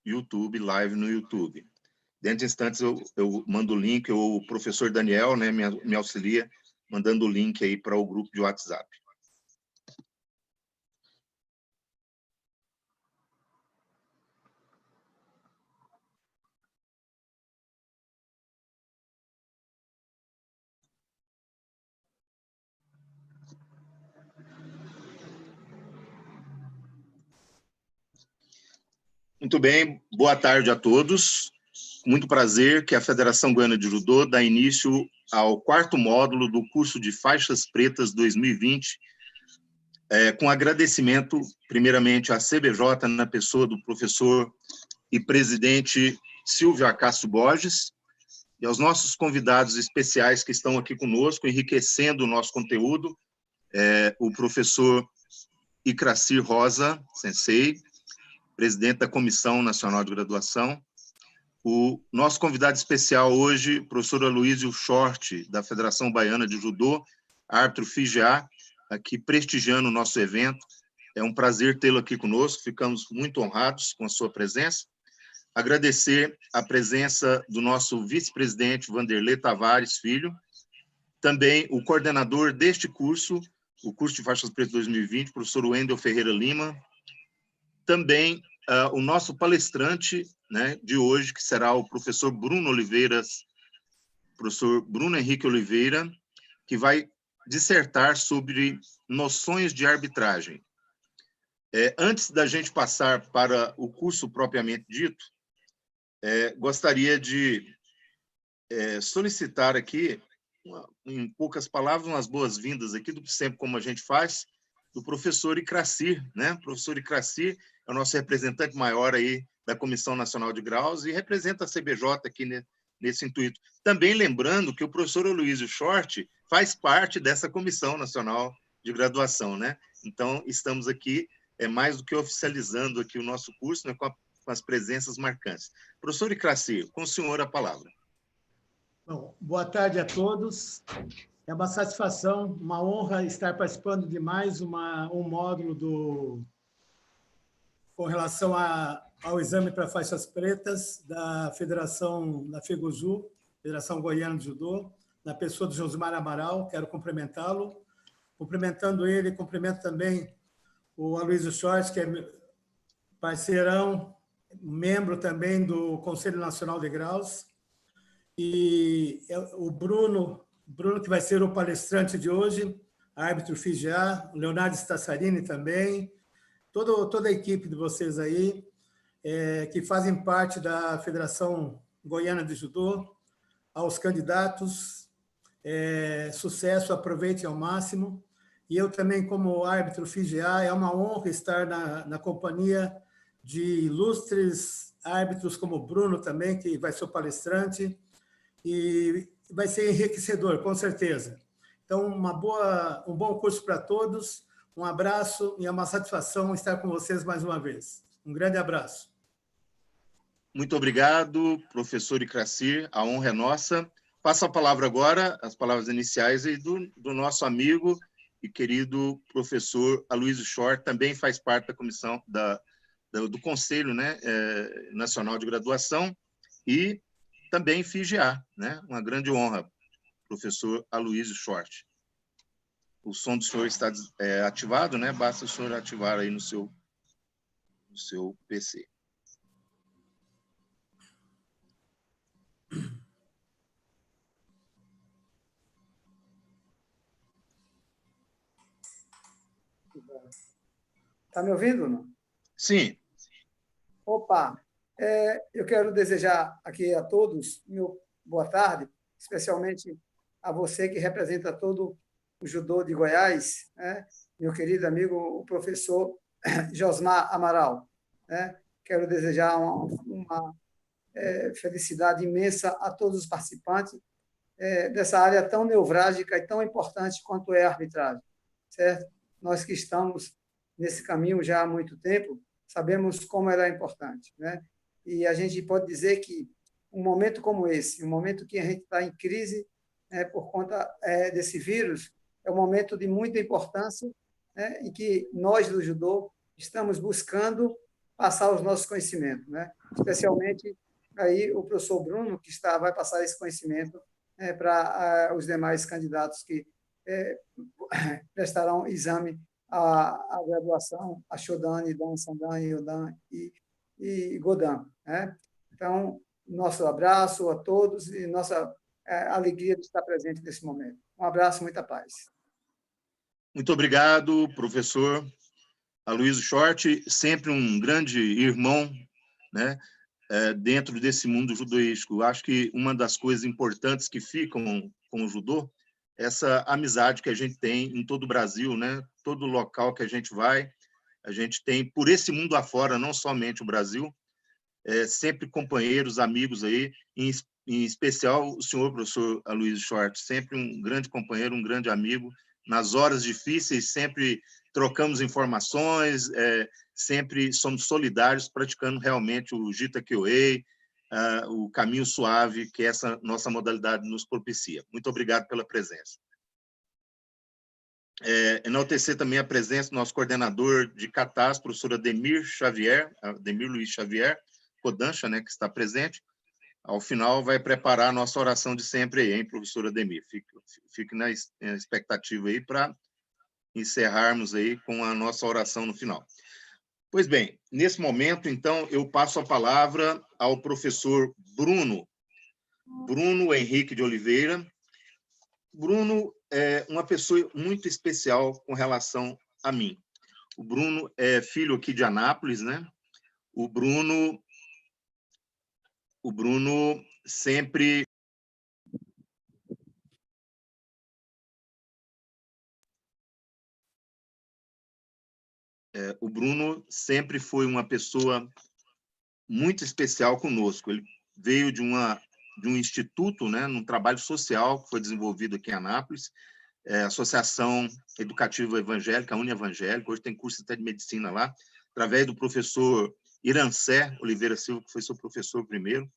YouTube, live no YouTube. Dentro de instantes eu mando o link, o professor Daniel, né, me auxilia, mandando o link aí para o grupo de WhatsApp. Muito bem, boa tarde a todos. Muito prazer que a Federação Goiana de Judô dá início ao 4º módulo do curso de Faixas Pretas 2020, com agradecimento, primeiramente, à CBJ, na pessoa do professor e presidente Silvio Acácio Borges, e aos nossos convidados especiais que estão aqui conosco, enriquecendo o nosso conteúdo, o professor Icracir Rosa, sensei, presidente da Comissão Nacional de Graduação. O nosso convidado especial hoje, o professor Aloysio Short, da Federação Baiana de Judô, árbitro FIGEA, aqui prestigiando o nosso evento. É um prazer tê-lo aqui conosco, ficamos muito honrados com a sua presença. Agradecer a presença do nosso vice-presidente Vanderlei Tavares Filho, também o coordenador deste curso, o curso de Faixas Pretas 2020, professor Wendel Ferreira Lima, também o nosso palestrante, né, de hoje, que será o professor Bruno Henrique Oliveira, que vai dissertar sobre noções de arbitragem. Antes da gente passar para o curso propriamente dito, gostaria de solicitar aqui, em poucas palavras, umas boas-vindas aqui, sempre como a gente faz, do professor Icracir, né? O professor Icracir é o nosso representante maior aí da Comissão Nacional de Graus e representa a CBJ aqui nesse intuito. Também lembrando que o professor Aloysio Short faz parte dessa Comissão Nacional de Graduação, né? Então, estamos aqui, mais do que oficializando aqui o nosso curso, né, com as presenças marcantes. Professor Icracir, com o senhor a palavra. Bom, boa tarde a todos. É uma satisfação, uma honra estar participando de mais um módulo com relação ao exame para faixas pretas da Federação da FEGOJU, Federação Goiana de Judô, na pessoa do Josmar Amaral. Quero cumprimentá-lo. Cumprimentando ele, cumprimento também o Aloysio Short, que é parceirão, membro também do Conselho Nacional de Graus, e o Bruno, que vai ser o palestrante de hoje, árbitro FIGEA, o Leonardo Stassarini também, toda a equipe de vocês aí, que fazem parte da Federação Goiana de Judô, aos candidatos, sucesso, aproveitem ao máximo. E eu também, como árbitro FIGEA, é uma honra estar na companhia de ilustres árbitros como o Bruno também, que vai ser o palestrante, e vai ser enriquecedor, com certeza. Então, um bom curso para todos, um abraço e é uma satisfação estar com vocês mais uma vez. Um grande abraço. Muito obrigado, professor Icracir, a honra é nossa. Passo a palavra agora, as palavras iniciais aí do nosso amigo e querido professor Aloysio Short, também faz parte da comissão do Conselho, né, Nacional de Graduação e também FIGEA, né? Uma grande honra, professor Aloysio Short. O som do senhor está ativado, né? Basta o senhor ativar aí no seu PC. Está me ouvindo, não? Sim. Opa! Eu quero desejar aqui a todos boa tarde, especialmente a você que representa todo o judô de Goiás, né? Meu querido amigo, o professor Josmar Amaral, né? Quero desejar uma felicidade imensa a todos os participantes dessa área tão nevrálgica e tão importante quanto é a arbitragem, certo? Nós que estamos nesse caminho já há muito tempo, sabemos como ela é importante, né? E a gente pode dizer que um momento como esse, um momento que a gente está em crise, né, por conta desse vírus, é um momento de muita importância, né, em que nós do judô estamos buscando passar os nossos conhecimentos, né? Especialmente aí o professor Bruno, que vai passar esse conhecimento para os demais candidatos que prestarão exame à graduação, a Shodan, Dan, Sandan, Yodan e Godan, né? Então, nosso abraço a todos e nossa alegria de estar presente nesse momento. Um abraço, muita paz. Muito obrigado, professor Aloysio Short, sempre um grande irmão, né, dentro desse mundo judoístico. Acho que uma das coisas importantes que ficam com o judô é essa amizade que a gente tem em todo o Brasil, né? Todo local que a gente vai, a gente tem, por esse mundo afora, não somente o Brasil, sempre companheiros, amigos aí, em especial o senhor professor Aloysio Short, sempre um grande companheiro, um grande amigo. Nas horas difíceis, sempre trocamos informações, sempre somos solidários, praticando realmente o Jita Kyoei, o caminho suave que essa nossa modalidade nos propicia. Muito obrigado pela presença. Enaltecer também a presença do nosso coordenador de CATAS, professor Ademir Luiz Xavier, Kodansha, né, que está presente. Ao final, vai preparar a nossa oração de sempre aí, hein, professor Ademir? Fique na expectativa aí para encerrarmos aí com a nossa oração no final. Pois bem, nesse momento, então, eu passo a palavra ao professor Bruno Henrique de Oliveira. Bruno é uma pessoa muito especial com relação a mim. O Bruno é filho aqui de Anápolis, né? O Bruno sempre foi uma pessoa muito especial conosco. Ele veio de um instituto, né, num trabalho social que foi desenvolvido aqui em Anápolis, Associação Educativa Evangélica, Unievangélica, hoje tem curso até de medicina lá, através do professor Irancé Oliveira Silva, que foi seu professor primeiro,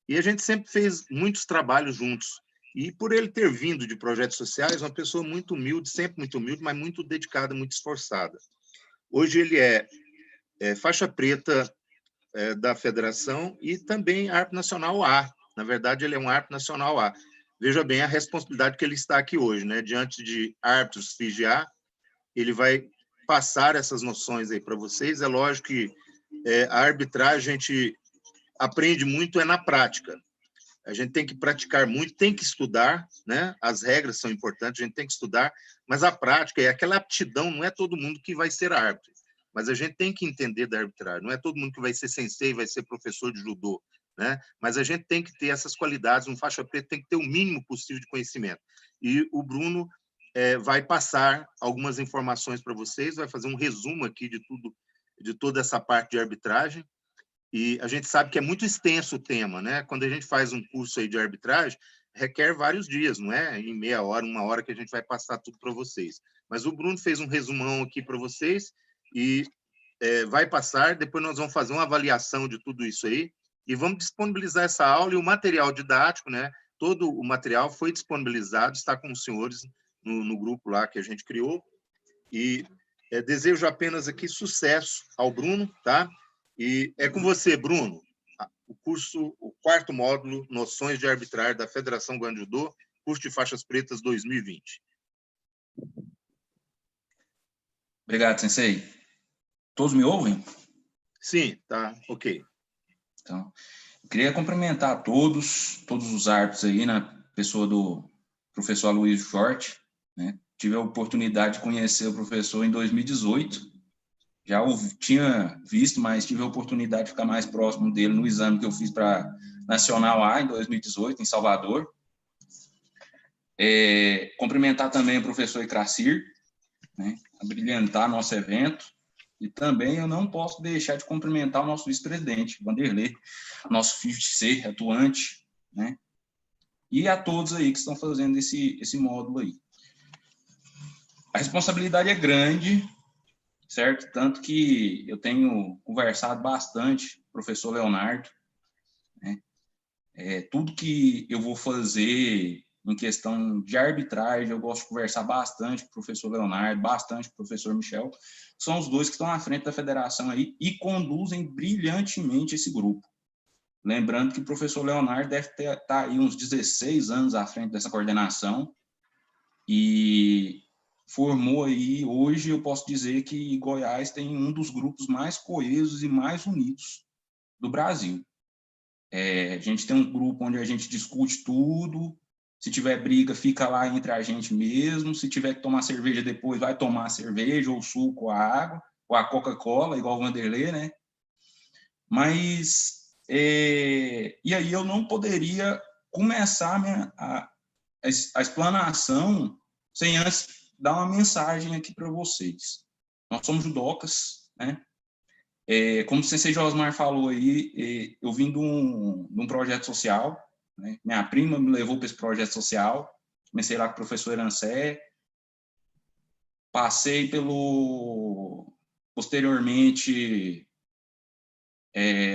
e a gente sempre fez muitos trabalhos juntos. E por ele ter vindo de projetos sociais, uma pessoa muito humilde, sempre muito humilde, mas muito dedicada, muito esforçada. Hoje ele é faixa preta da federação e também árbitro nacional A. Na verdade, ele é um árbitro nacional A. Veja bem a responsabilidade que ele está aqui hoje, né? Diante de árbitros FIGA, ele vai passar essas noções aí para vocês. É lógico que a arbitragem a gente aprende muito na prática. A gente tem que praticar muito, tem que estudar, né? As regras são importantes, a gente tem que estudar, mas a prática é aquela aptidão, não é todo mundo que vai ser árbitro, mas a gente tem que entender da arbitragem, não é todo mundo que vai ser sensei, vai ser professor de judô, né? Mas a gente tem que ter essas qualidades, um faixa preta tem que ter o mínimo possível de conhecimento. E o Bruno vai passar algumas informações para vocês, vai fazer um resumo aqui de toda essa parte de arbitragem. E a gente sabe que é muito extenso o tema, né? Quando a gente faz um curso aí de arbitragem, requer vários dias, não é? Em meia hora, uma hora que a gente vai passar tudo para vocês. Mas o Bruno fez um resumão aqui para vocês e vai passar, depois nós vamos fazer uma avaliação de tudo isso aí e vamos disponibilizar essa aula e o material didático, né? Todo o material foi disponibilizado, está com os senhores no grupo lá que a gente criou. E desejo apenas aqui sucesso ao Bruno, tá? E é com você, Bruno, o quarto módulo, Noções de Arbitragem da Federação Goiana de Judô, curso de faixas pretas 2020. Obrigado, sensei. Todos me ouvem? Sim, tá, ok. Então, eu queria cumprimentar todos os árbitros aí, na pessoa do professor Aloysio Short, né? Tive a oportunidade de conhecer o professor em 2018, já tinha visto, mas tive a oportunidade de ficar mais próximo dele no exame que eu fiz para Nacional A em 2018, em Salvador. Cumprimentar também o professor Icracir, né, a brilhantar nosso evento. E também eu não posso deixar de cumprimentar o nosso vice-presidente, Vanderlei, nosso filho de ser atuante, né, e a todos aí que estão fazendo esse módulo aí. A responsabilidade é grande, certo? Tanto que eu tenho conversado bastante com o professor Leonardo, né? Tudo que eu vou fazer em questão de arbitragem, eu gosto de conversar bastante com o professor Leonardo, bastante com o professor Michel, são os dois que estão à frente da federação aí e conduzem brilhantemente esse grupo. Lembrando que o professor Leonardo deve estar aí uns 16 anos à frente dessa coordenação e formou aí, hoje eu posso dizer que Goiás tem um dos grupos mais coesos e mais unidos do Brasil. A gente tem um grupo onde a gente discute tudo, se tiver briga, fica lá entre a gente mesmo, se tiver que tomar cerveja depois, vai tomar cerveja, ou suco, ou a água, ou a Coca-Cola, igual o Vanderlei, né? Mas, e aí eu não poderia começar a explanação sem antes dar uma mensagem aqui para vocês. Nós somos judocas, né? Como o sensei Josmar falou aí, eu vim de um projeto social, né? Minha prima me levou para esse projeto social, comecei lá com o professor Erancé, passei posteriormente,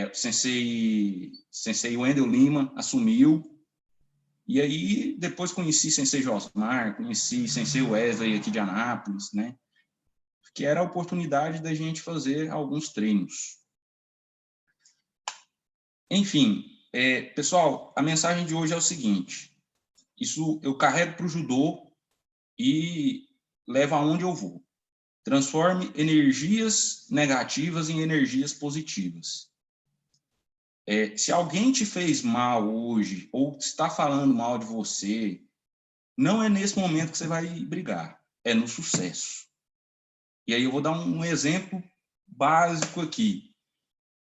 o sensei Wendel Lima assumiu, e aí depois conheci sensei Josmar, conheci sensei Wesley aqui de Anápolis, né? Que era a oportunidade da gente fazer alguns treinos. Enfim, pessoal, a mensagem de hoje é o seguinte, isso eu carrego para o judô e levo aonde eu vou. Transforme energias negativas em energias positivas. Se alguém te fez mal hoje, ou está falando mal de você, não é nesse momento que você vai brigar, é no sucesso. E aí eu vou dar um exemplo básico aqui.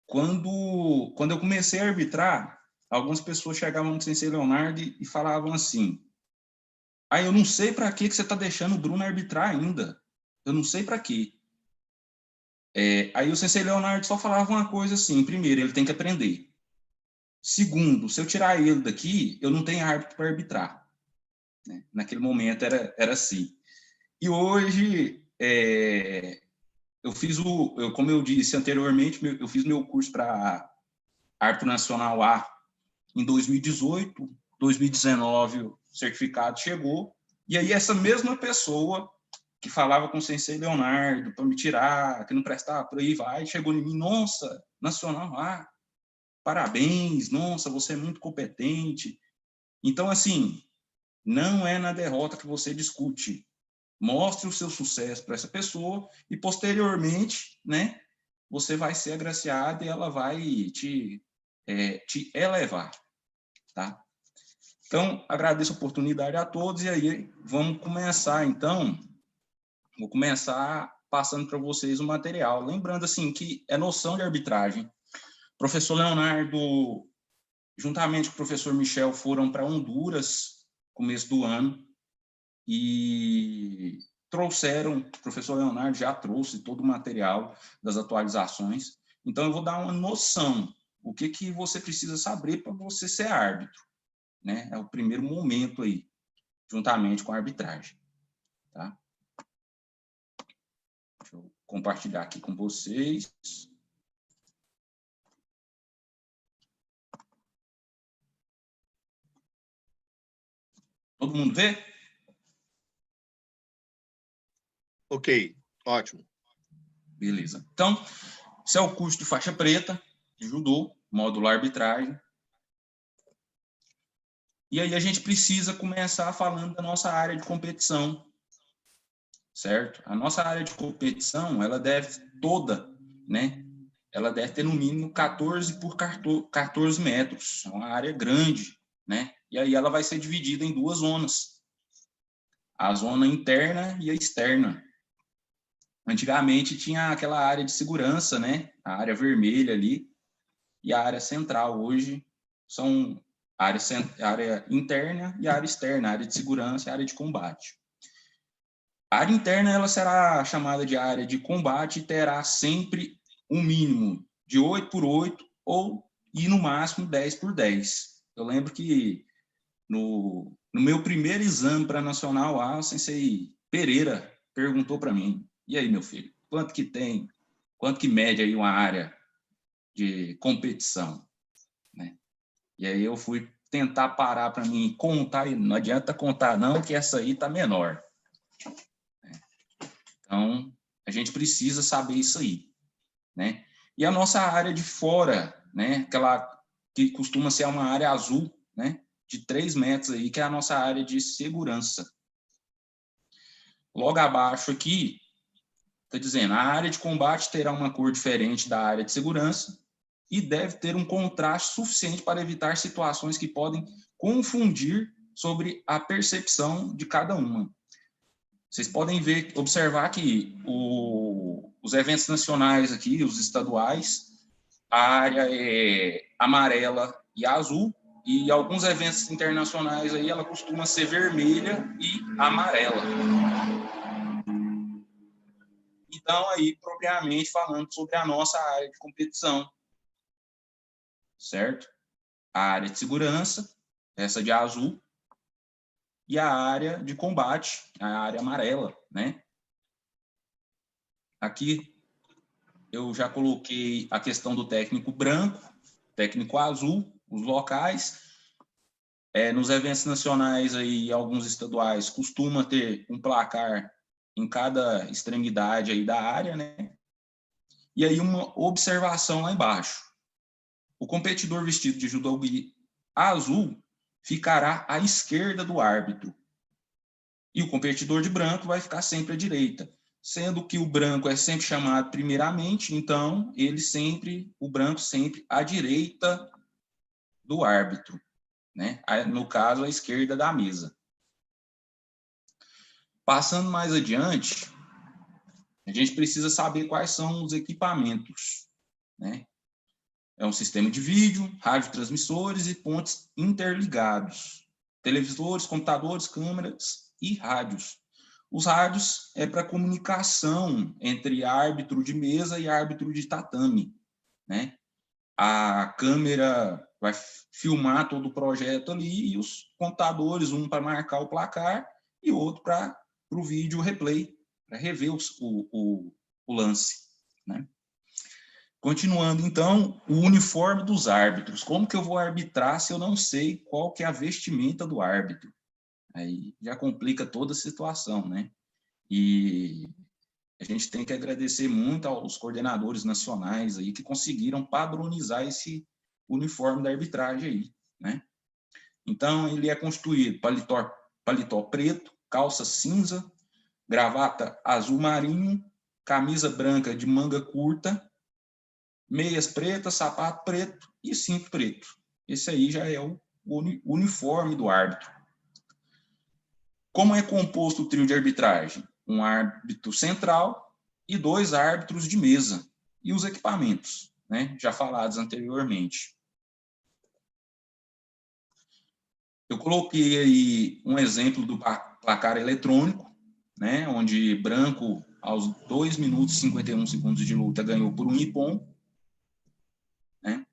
Quando eu comecei a arbitrar, algumas pessoas chegavam no sensei Leonardo e falavam assim, eu não sei para que você está deixando o Bruno arbitrar ainda. Eu não sei para quê. Aí o sensei Leonardo só falava uma coisa assim, primeiro, ele tem que aprender. Segundo, se eu tirar ele daqui, eu não tenho árbitro para arbitrar. Né? Naquele momento era assim. E hoje, como eu disse anteriormente, eu fiz meu curso para árbitro nacional A em 2018, 2019 o certificado chegou, e aí essa mesma pessoa que falava com o sensei Leonardo para me tirar, que não prestava, por aí vai, chegou em mim, nossa, nacional A, parabéns, nossa, você é muito competente. Então, assim, não é na derrota que você discute. Mostre o seu sucesso para essa pessoa e, posteriormente, né, você vai ser agraciado e ela vai te elevar, tá? Então, agradeço a oportunidade a todos e aí vamos começar, então, vou começar passando para vocês o material. Lembrando, assim, que é noção de arbitragem. O professor Leonardo, juntamente com o professor Michel, foram para Honduras, começo do ano, e trouxeram, o professor Leonardo já trouxe todo o material das atualizações. Então, eu vou dar uma noção, o que você precisa saber para você ser árbitro. Né? É o primeiro momento aí, juntamente com a arbitragem. Tá? Deixa eu compartilhar aqui com vocês. Todo mundo vê? Ok, ótimo. Beleza. Então, esse é o curso de faixa preta, de judô, módulo arbitragem. E aí a gente precisa começar falando da nossa área de competição, certo? A nossa área de competição, ela deve toda, né? Ela deve ter no mínimo 14 por 14 metros, é uma área grande, né? E aí ela vai ser dividida em duas zonas, a zona interna e a externa. Antigamente tinha aquela área de segurança, né? A área vermelha ali e a área central. Hoje são a área interna e a área externa, a área de segurança e a área de combate. A área interna ela será chamada de área de combate e terá sempre um mínimo de 8 por 8 e no máximo 10 por 10. Eu lembro que no meu primeiro exame para Nacional A, o sensei Pereira perguntou para mim, e aí, meu filho, quanto que mede aí uma área de competição? Né? E aí eu fui tentar parar para mim e contar, não adianta contar não, que essa aí está menor. Então, a gente precisa saber isso aí, né? E a nossa área de fora, né, aquela que costuma ser uma área azul, né, de 3 metros aí, que é a nossa área de segurança. Logo abaixo aqui, está dizendo, a área de combate terá uma cor diferente da área de segurança e deve ter um contraste suficiente para evitar situações que podem confundir sobre a percepção de cada uma. Vocês podem ver, observar que os eventos nacionais aqui, os estaduais, a área é amarela e azul, e alguns eventos internacionais aí ela costuma ser vermelha e amarela. Então, aí, propriamente falando sobre a nossa área de competição, certo? A área de segurança, essa de azul, e a área de combate, a área amarela, né? Aqui eu já coloquei a questão do técnico branco, técnico azul, os locais. Nos eventos nacionais aí, alguns estaduais, costuma ter um placar em cada extremidade aí da área, né? E aí uma observação lá embaixo. O competidor vestido de judogi azul ficará à esquerda do árbitro. E o competidor de branco vai ficar sempre à direita. Sendo que o branco é sempre chamado primeiramente, então o branco sempre à direita do árbitro, né? No caso, à esquerda da mesa. Passando mais adiante, a gente precisa saber quais são os equipamentos, né? É um sistema de vídeo, radiotransmissores e pontes interligados, televisores, computadores, câmeras e rádios. Os rádios é para comunicação entre árbitro de mesa e árbitro de tatame, né? A câmera vai filmar todo o projeto ali e os computadores, um para marcar o placar e outro para o vídeo replay, para rever o lance, né? Continuando, então, o uniforme dos árbitros. Como que eu vou arbitrar se eu não sei qual que é a vestimenta do árbitro? Aí já complica toda a situação, né? E a gente tem que agradecer muito aos coordenadores nacionais aí que conseguiram padronizar esse uniforme da arbitragem aí, né? Então, ele é constituído paletó preto, calça cinza, gravata azul marinho, camisa branca de manga curta, meias pretas, sapato preto e cinto preto. Esse aí já é o uniforme do árbitro. Como é composto o trio de arbitragem? Um árbitro central e 2 árbitros de mesa. E os equipamentos, né? Já falados anteriormente. Eu coloquei aí um exemplo do placar eletrônico, né? Onde branco, aos 2 minutos e 51 segundos de luta, ganhou por 1 ippon. Né?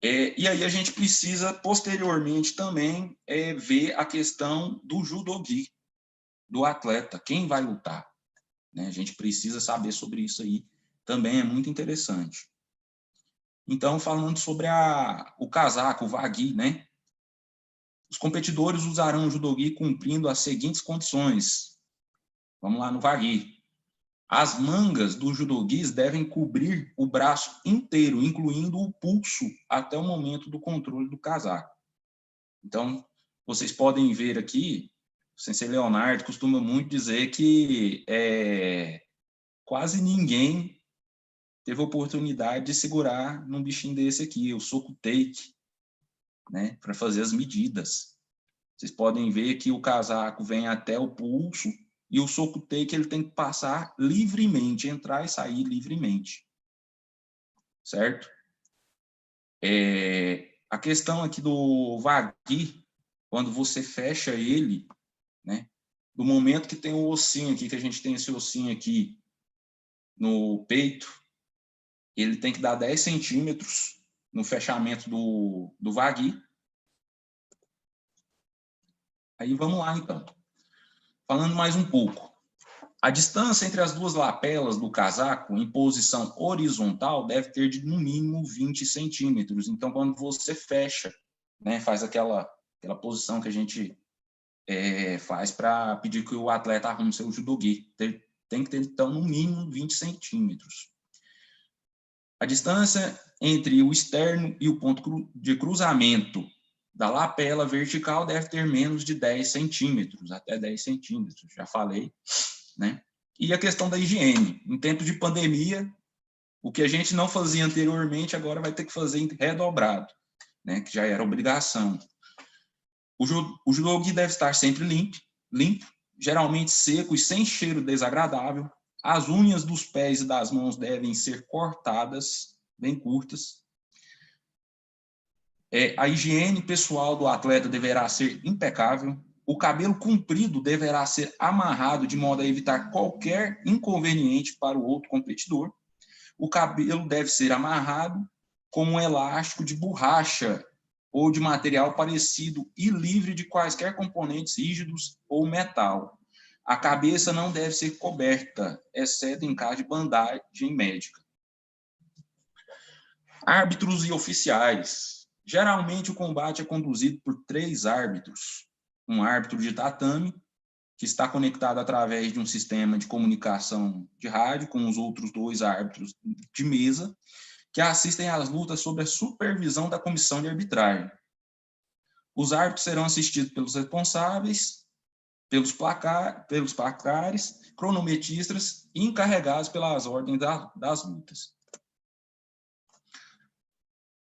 E aí a gente precisa, posteriormente, também ver a questão do judogi, do atleta, quem vai lutar. Né? A gente precisa saber sobre isso aí, também é muito interessante. Então, falando sobre o casaco, o wagi, né? Os competidores usarão o judogi cumprindo as seguintes condições. Vamos lá no wagi. As mangas do judogis devem cobrir o braço inteiro, incluindo o pulso, até o momento do controle do casaco. Então, vocês podem ver aqui, o sensei Leonardo costuma muito dizer que quase ninguém teve oportunidade de segurar num bichinho desse aqui, o soco take, né, para fazer as medidas. Vocês podem ver que o casaco vem até o pulso, e o soco take ele tem que passar livremente, entrar e sair livremente. Certo? A questão aqui do wagi, quando você fecha ele, né? Do momento que tem o ossinho aqui, que a gente tem esse ossinho aqui no peito, ele tem que dar 10 centímetros no fechamento do wagi. Aí vamos lá, então. Falando mais um pouco. A distância entre as 2 lapelas do casaco em posição horizontal deve ter de, no mínimo, 20 centímetros. Então, quando você fecha né, faz aquela posição que a gente faz para pedir que o atleta arrume seu judogi. Tem que ter, então, no mínimo 20 centímetros. A distância entre o externo e o ponto de cruzamento da lapela vertical deve ter menos de 10 centímetros, até 10 centímetros, já falei, né? E a questão da higiene. Em tempo de pandemia, o que a gente não fazia anteriormente, agora vai ter que fazer redobrado, né? Que já era obrigação. O judogi deve estar sempre limpo, geralmente seco e sem cheiro desagradável. As unhas dos pés e das mãos devem ser cortadas, bem curtas. A higiene pessoal do atleta deverá ser impecável. O cabelo comprido deverá ser amarrado de modo a evitar qualquer inconveniente para o outro competidor. O cabelo deve ser amarrado com um elástico de borracha ou de material parecido e livre de quaisquer componentes rígidos ou metal. A cabeça não deve ser coberta, exceto em caso de bandagem médica. Árbitros e oficiais. Geralmente, o combate é conduzido por 3 árbitros. Um árbitro de tatame, que está conectado através de um sistema de comunicação de rádio com os outros 2 árbitros de mesa, que assistem às lutas sob a supervisão da comissão de arbitragem. Os árbitros serão assistidos pelos responsáveis, pelos placares, cronometristas e encarregados pelas ordens das lutas.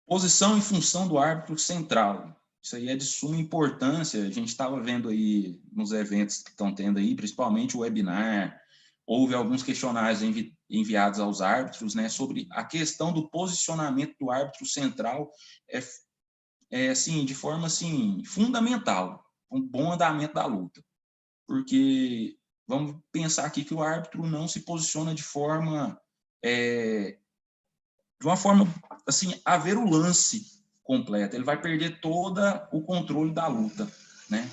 Posição e função do árbitro central. Isso aí é de suma importância. A gente estava vendo aí nos eventos que estão tendo aí, principalmente o webinar, houve alguns questionários enviados aos árbitros, né, sobre a questão do posicionamento do árbitro central, assim, de forma assim, fundamental, um bom andamento da luta. Porque vamos pensar aqui que o árbitro não se posiciona de uma forma assim, a ver o lance completo. Ele vai perder todo o controle da luta, né?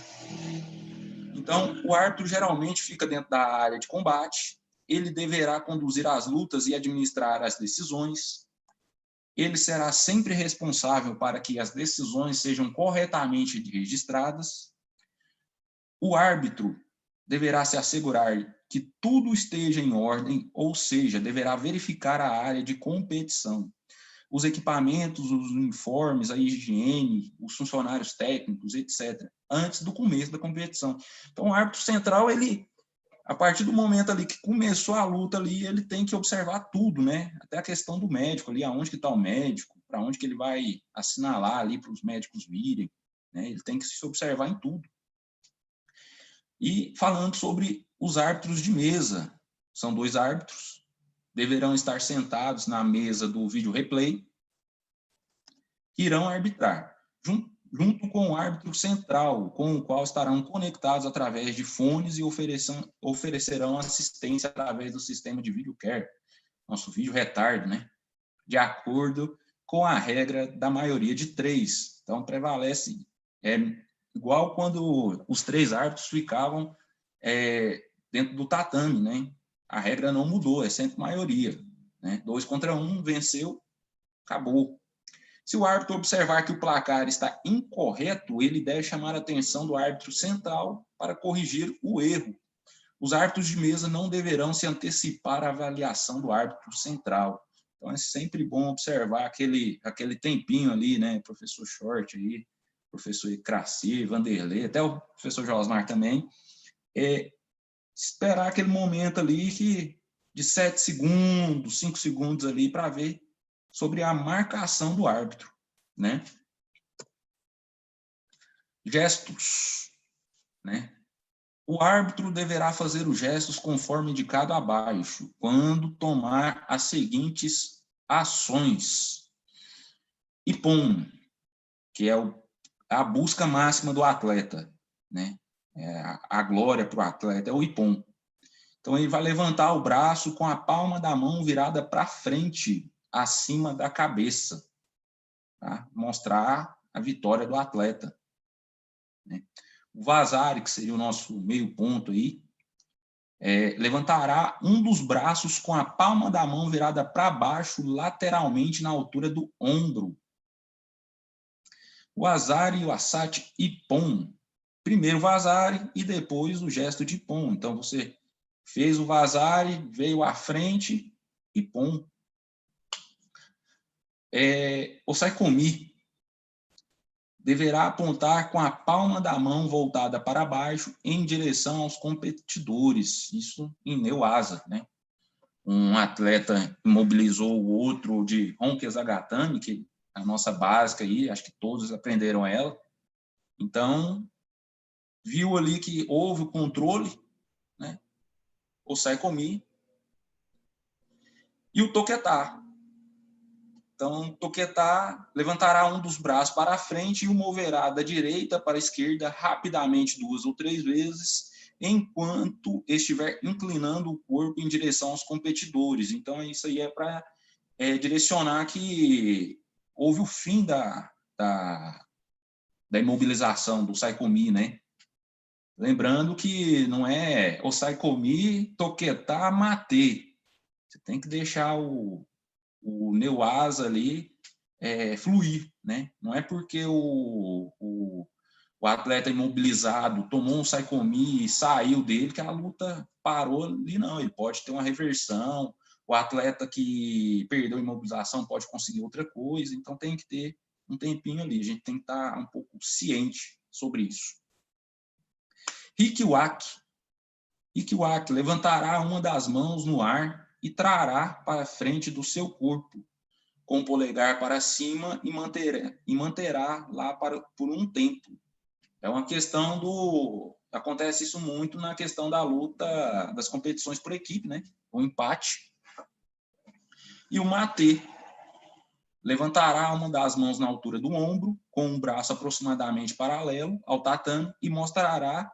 Então, o árbitro geralmente fica dentro da área de combate, ele deverá conduzir as lutas e administrar as decisões, ele será sempre responsável para que as decisões sejam corretamente registradas, o árbitro deverá se assegurar que tudo esteja em ordem, ou seja, deverá verificar a área de competição, os equipamentos, os uniformes, a higiene, os funcionários técnicos, etc., antes do começo da competição. Então, o árbitro central, ele, a partir do momento ali que começou a luta ali, ele tem que observar tudo, né? Até a questão do médico ali, aonde que está o médico, para onde que ele vai assinalar ali para os médicos virem, né? Ele tem que se observar em tudo. E falando sobre os árbitros de mesa, são 2 árbitros, deverão estar sentados na mesa do vídeo replay, que irão arbitrar, junto com o árbitro central, com o qual estarão conectados através de fones e oferecerão assistência através do sistema de video care, nosso vídeo retardo, né? De acordo com a regra da maioria de 3. Então, prevalece, igual quando os 3 árbitros ficavam dentro do tatame, né? A regra não mudou, é sempre maioria, né? 2 contra 1, venceu, acabou. Se o árbitro observar que o placar está incorreto, ele deve chamar a atenção do árbitro central para corrigir o erro. Os árbitros de mesa não deverão se antecipar à avaliação do árbitro central. Então, é sempre bom observar aquele tempinho ali, né? Professor Short aí, professor Cracir, Vanderlei, até o professor Josmar também, esperar aquele momento ali de 7 segundos, 5 segundos ali para ver sobre a marcação do árbitro, né? Gestos, né? O árbitro deverá fazer os gestos conforme indicado abaixo, quando tomar as seguintes ações. Ippon, que é a busca máxima do atleta, né? A glória para o atleta é o Ippon. Então, ele vai levantar o braço com a palma da mão virada para frente, acima da cabeça, tá? Mostrar a vitória do atleta, né? O Vasari, que seria o nosso meio ponto aí, levantará um dos braços com a palma da mão virada para baixo, lateralmente na altura do ombro. O Azari, o Asat e Pom. Primeiro o Vazari e depois o gesto de Pom. Então, você fez o Vazari, veio à frente e Pom. O Saikomi deverá apontar com a palma da mão voltada para baixo em direção aos competidores. Isso em Neuasa, né? Um atleta imobilizou o outro de Honkezagatame, que é a nossa básica aí, acho que todos aprenderam ela. Então, viu ali que houve o controle, né? O Saikomi e o Toketá. Então, Toketá levantará um dos braços para a frente e o moverá da direita para a esquerda rapidamente 2 ou 3 vezes, enquanto estiver inclinando o corpo em direção aos competidores. Então, isso aí é para direcionar que houve o fim da imobilização do Saikomi, né? Lembrando que não é o Saikomi, Toketá, Mate. Você tem que deixar o Neuasa ali fluir, né? Não é porque o atleta imobilizado tomou um Saikomi e saiu dele que a luta parou ali, não. Ele pode ter uma reversão, o atleta que perdeu a imobilização pode conseguir outra coisa, então tem que ter um tempinho ali, a gente tem que estar um pouco ciente sobre isso. Hikiwaki. Hikiwaki levantará uma das mãos no ar e trará para frente do seu corpo, com o polegar para cima e manterá lá por um tempo. É uma questão do... Acontece isso muito na questão da luta, das competições por equipe, né? O empate. E o Mate levantará uma das mãos na altura do ombro, com um braço aproximadamente paralelo ao tatame e mostrará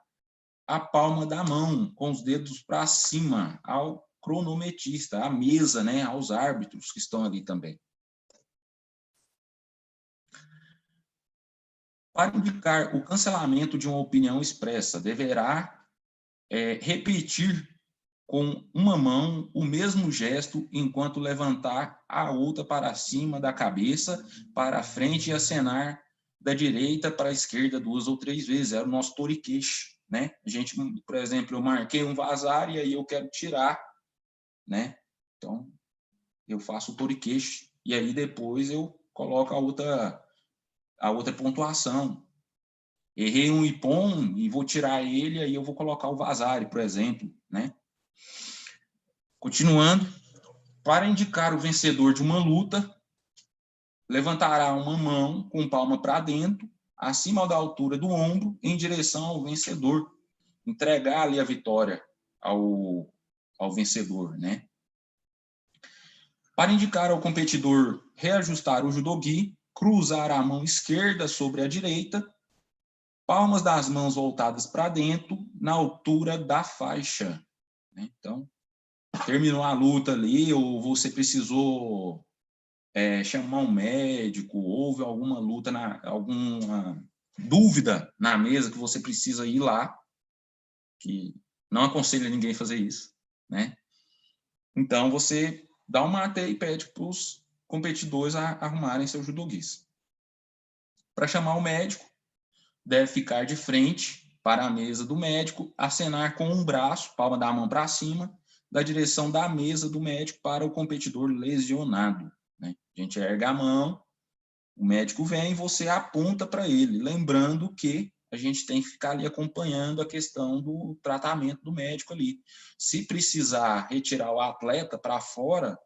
a palma da mão, com os dedos para cima, ao cronometrista, à mesa, né? Aos árbitros que estão ali também. Para indicar o cancelamento de uma opinião expressa, deverá repetir com uma mão o mesmo gesto enquanto levantar a outra para cima da cabeça, para a frente e acenar da direita para a esquerda 2 ou 3 vezes. É o nosso toriqueixo, né? A gente, por exemplo, eu marquei um vazar e aí eu quero tirar, né? Então, eu faço o toriqueixo e aí depois eu coloco a outra pontuação. Errei um Ippon e vou tirar ele, aí eu vou colocar o Vazari, por exemplo, né? Continuando, para indicar o vencedor de uma luta, levantará uma mão com palma para dentro, acima da altura do ombro, em direção ao vencedor. Entregar ali a vitória ao vencedor, né? Para indicar ao competidor reajustar o judogi, cruzar a mão esquerda sobre a direita, palmas das mãos voltadas para dentro, na altura da faixa. Então, terminou a luta ali, ou você precisou chamar um médico, houve alguma luta, alguma dúvida na mesa que você precisa ir lá, que não aconselho ninguém a fazer isso, né? Então, você dá uma AT e pede para os competidores arrumarem seus judogis. Para chamar o médico, deve ficar de frente para a mesa do médico, acenar com um braço, palma da mão para cima, da direção da mesa do médico para o competidor lesionado, né? A gente erga a mão, o médico vem e você aponta para ele, lembrando que a gente tem que ficar ali acompanhando a questão do tratamento do médico ali. Se precisar retirar o atleta para fora,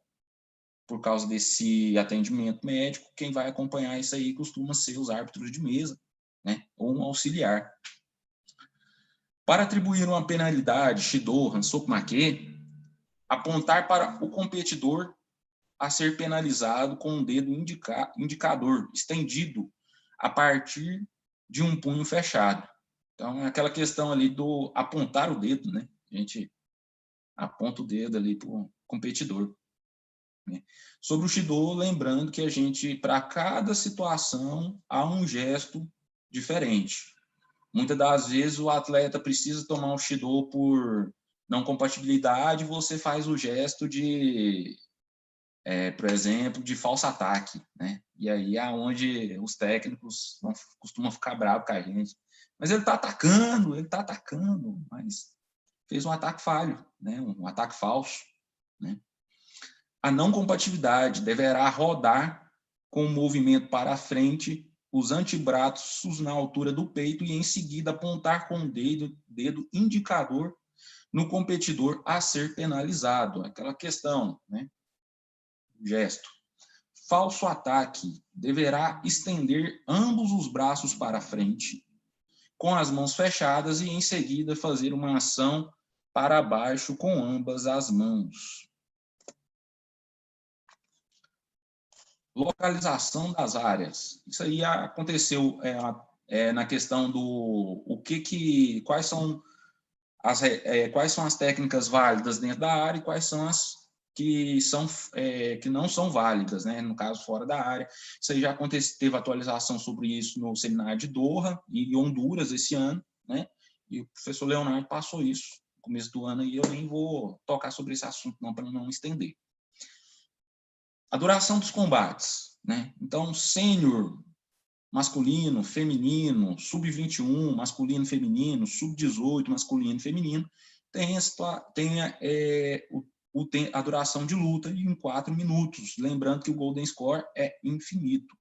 por causa desse atendimento médico, quem vai acompanhar isso aí costuma ser os árbitros de mesa, né? Ou um auxiliar. Para atribuir uma penalidade, Shido, Hansoku-make, apontar para o competidor a ser penalizado com um dedo indicador estendido a partir de um punho fechado. Então, é aquela questão ali do apontar o dedo, né? A gente aponta o dedo ali para o competidor, né? Sobre o Shido, lembrando que a gente, para cada situação, há um gesto diferente. Muitas das vezes o atleta precisa tomar um Shido por não compatibilidade, você faz o gesto de por exemplo, de falso ataque, né? E aí é onde os técnicos costumam ficar bravos com a gente. Mas ele está atacando, mas fez um ataque falho, né? Um ataque falso, né? A não compatibilidade deverá rodar com o movimento para a frente, os antebraços na altura do peito e, em seguida, apontar com o dedo indicador no competidor a ser penalizado. Aquela questão, né? Gesto. Falso ataque deverá estender ambos os braços para a frente, com as mãos fechadas e, em seguida, fazer uma ação para baixo com ambas as mãos. Localização das áreas. Isso aí aconteceu na questão do quais são as técnicas válidas dentro da área e quais são as que não são válidas, né? No caso, fora da área. Isso aí já teve atualização sobre isso no seminário de Doha e Honduras esse ano, né? E o professor Leonardo passou isso no começo do ano e eu nem vou tocar sobre esse assunto não, para não estender. A duração dos combates, né? Então, sênior, masculino, feminino, sub-21, masculino, feminino, sub-18, masculino, feminino, tem a duração de luta em 4 minutos. Lembrando que o Golden Score é infinito.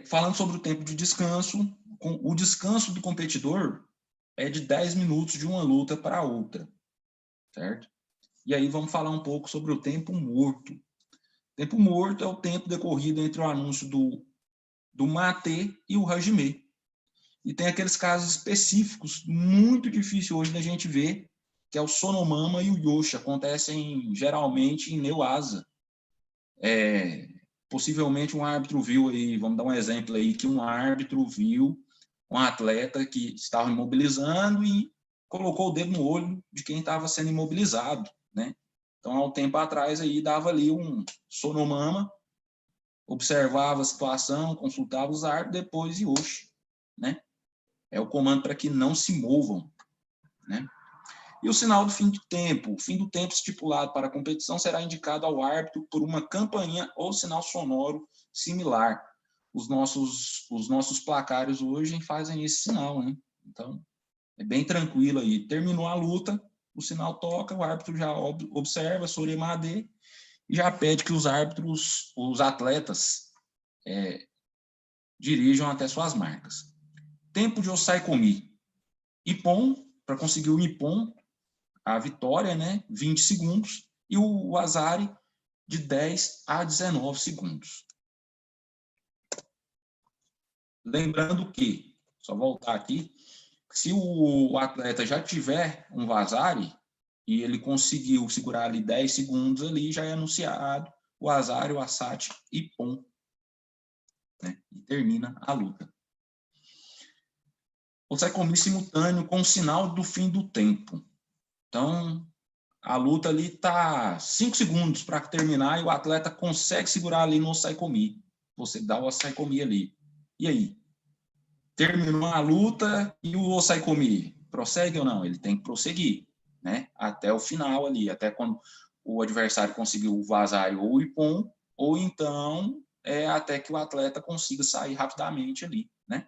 Falando sobre o tempo de descanso, o descanso do competidor é de 10 minutos de uma luta para outra, certo? E aí vamos falar um pouco sobre o tempo morto. Tempo morto é o tempo decorrido entre o anúncio do mate e o hajime. E tem aqueles casos específicos, muito difícil hoje da gente ver, que é o sonomama e o yoshi. Acontecem geralmente em neuasa. Possivelmente um árbitro viu aí, vamos dar um exemplo aí, que um árbitro viu um atleta que estava imobilizando e colocou o dedo no olho de quem estava sendo imobilizado, né? Então, há um tempo atrás, aí dava ali um sonomama, observava a situação, consultava os árbitros, depois yoshi, né? É o comando para que não se movam, né? E o sinal do fim de tempo. O fim do tempo estipulado para a competição será indicado ao árbitro por uma campainha ou sinal sonoro similar. Os nossos placares hoje fazem esse sinal, né? Então, é bem tranquilo aí. Terminou a luta, o sinal toca, o árbitro já observa, soremade, e já pede que os atletas dirijam até suas marcas. Tempo de Osaikomi. Ippon, para conseguir o Ippon, a vitória, né? 20 segundos, e o Wazari de 10 a 19 segundos. Lembrando que, só voltar aqui, se o atleta já tiver um Wazari e ele conseguiu segurar ali 10 segundos ali, já é anunciado o Wazari, o Asati e Ippon, né? E termina a luta. Osaikomi simultâneo com o sinal do fim do tempo. Então, a luta ali está 5 segundos para terminar e o atleta consegue segurar ali no Osaikomi. Você dá o Osaikomi ali. E aí? Terminou a luta e o Osaikomi prossegue ou não? Ele tem que prosseguir, né? Até o final ali, até quando o adversário conseguiu o Wazari ou o Ippon, ou então até que o atleta consiga sair rapidamente ali, né?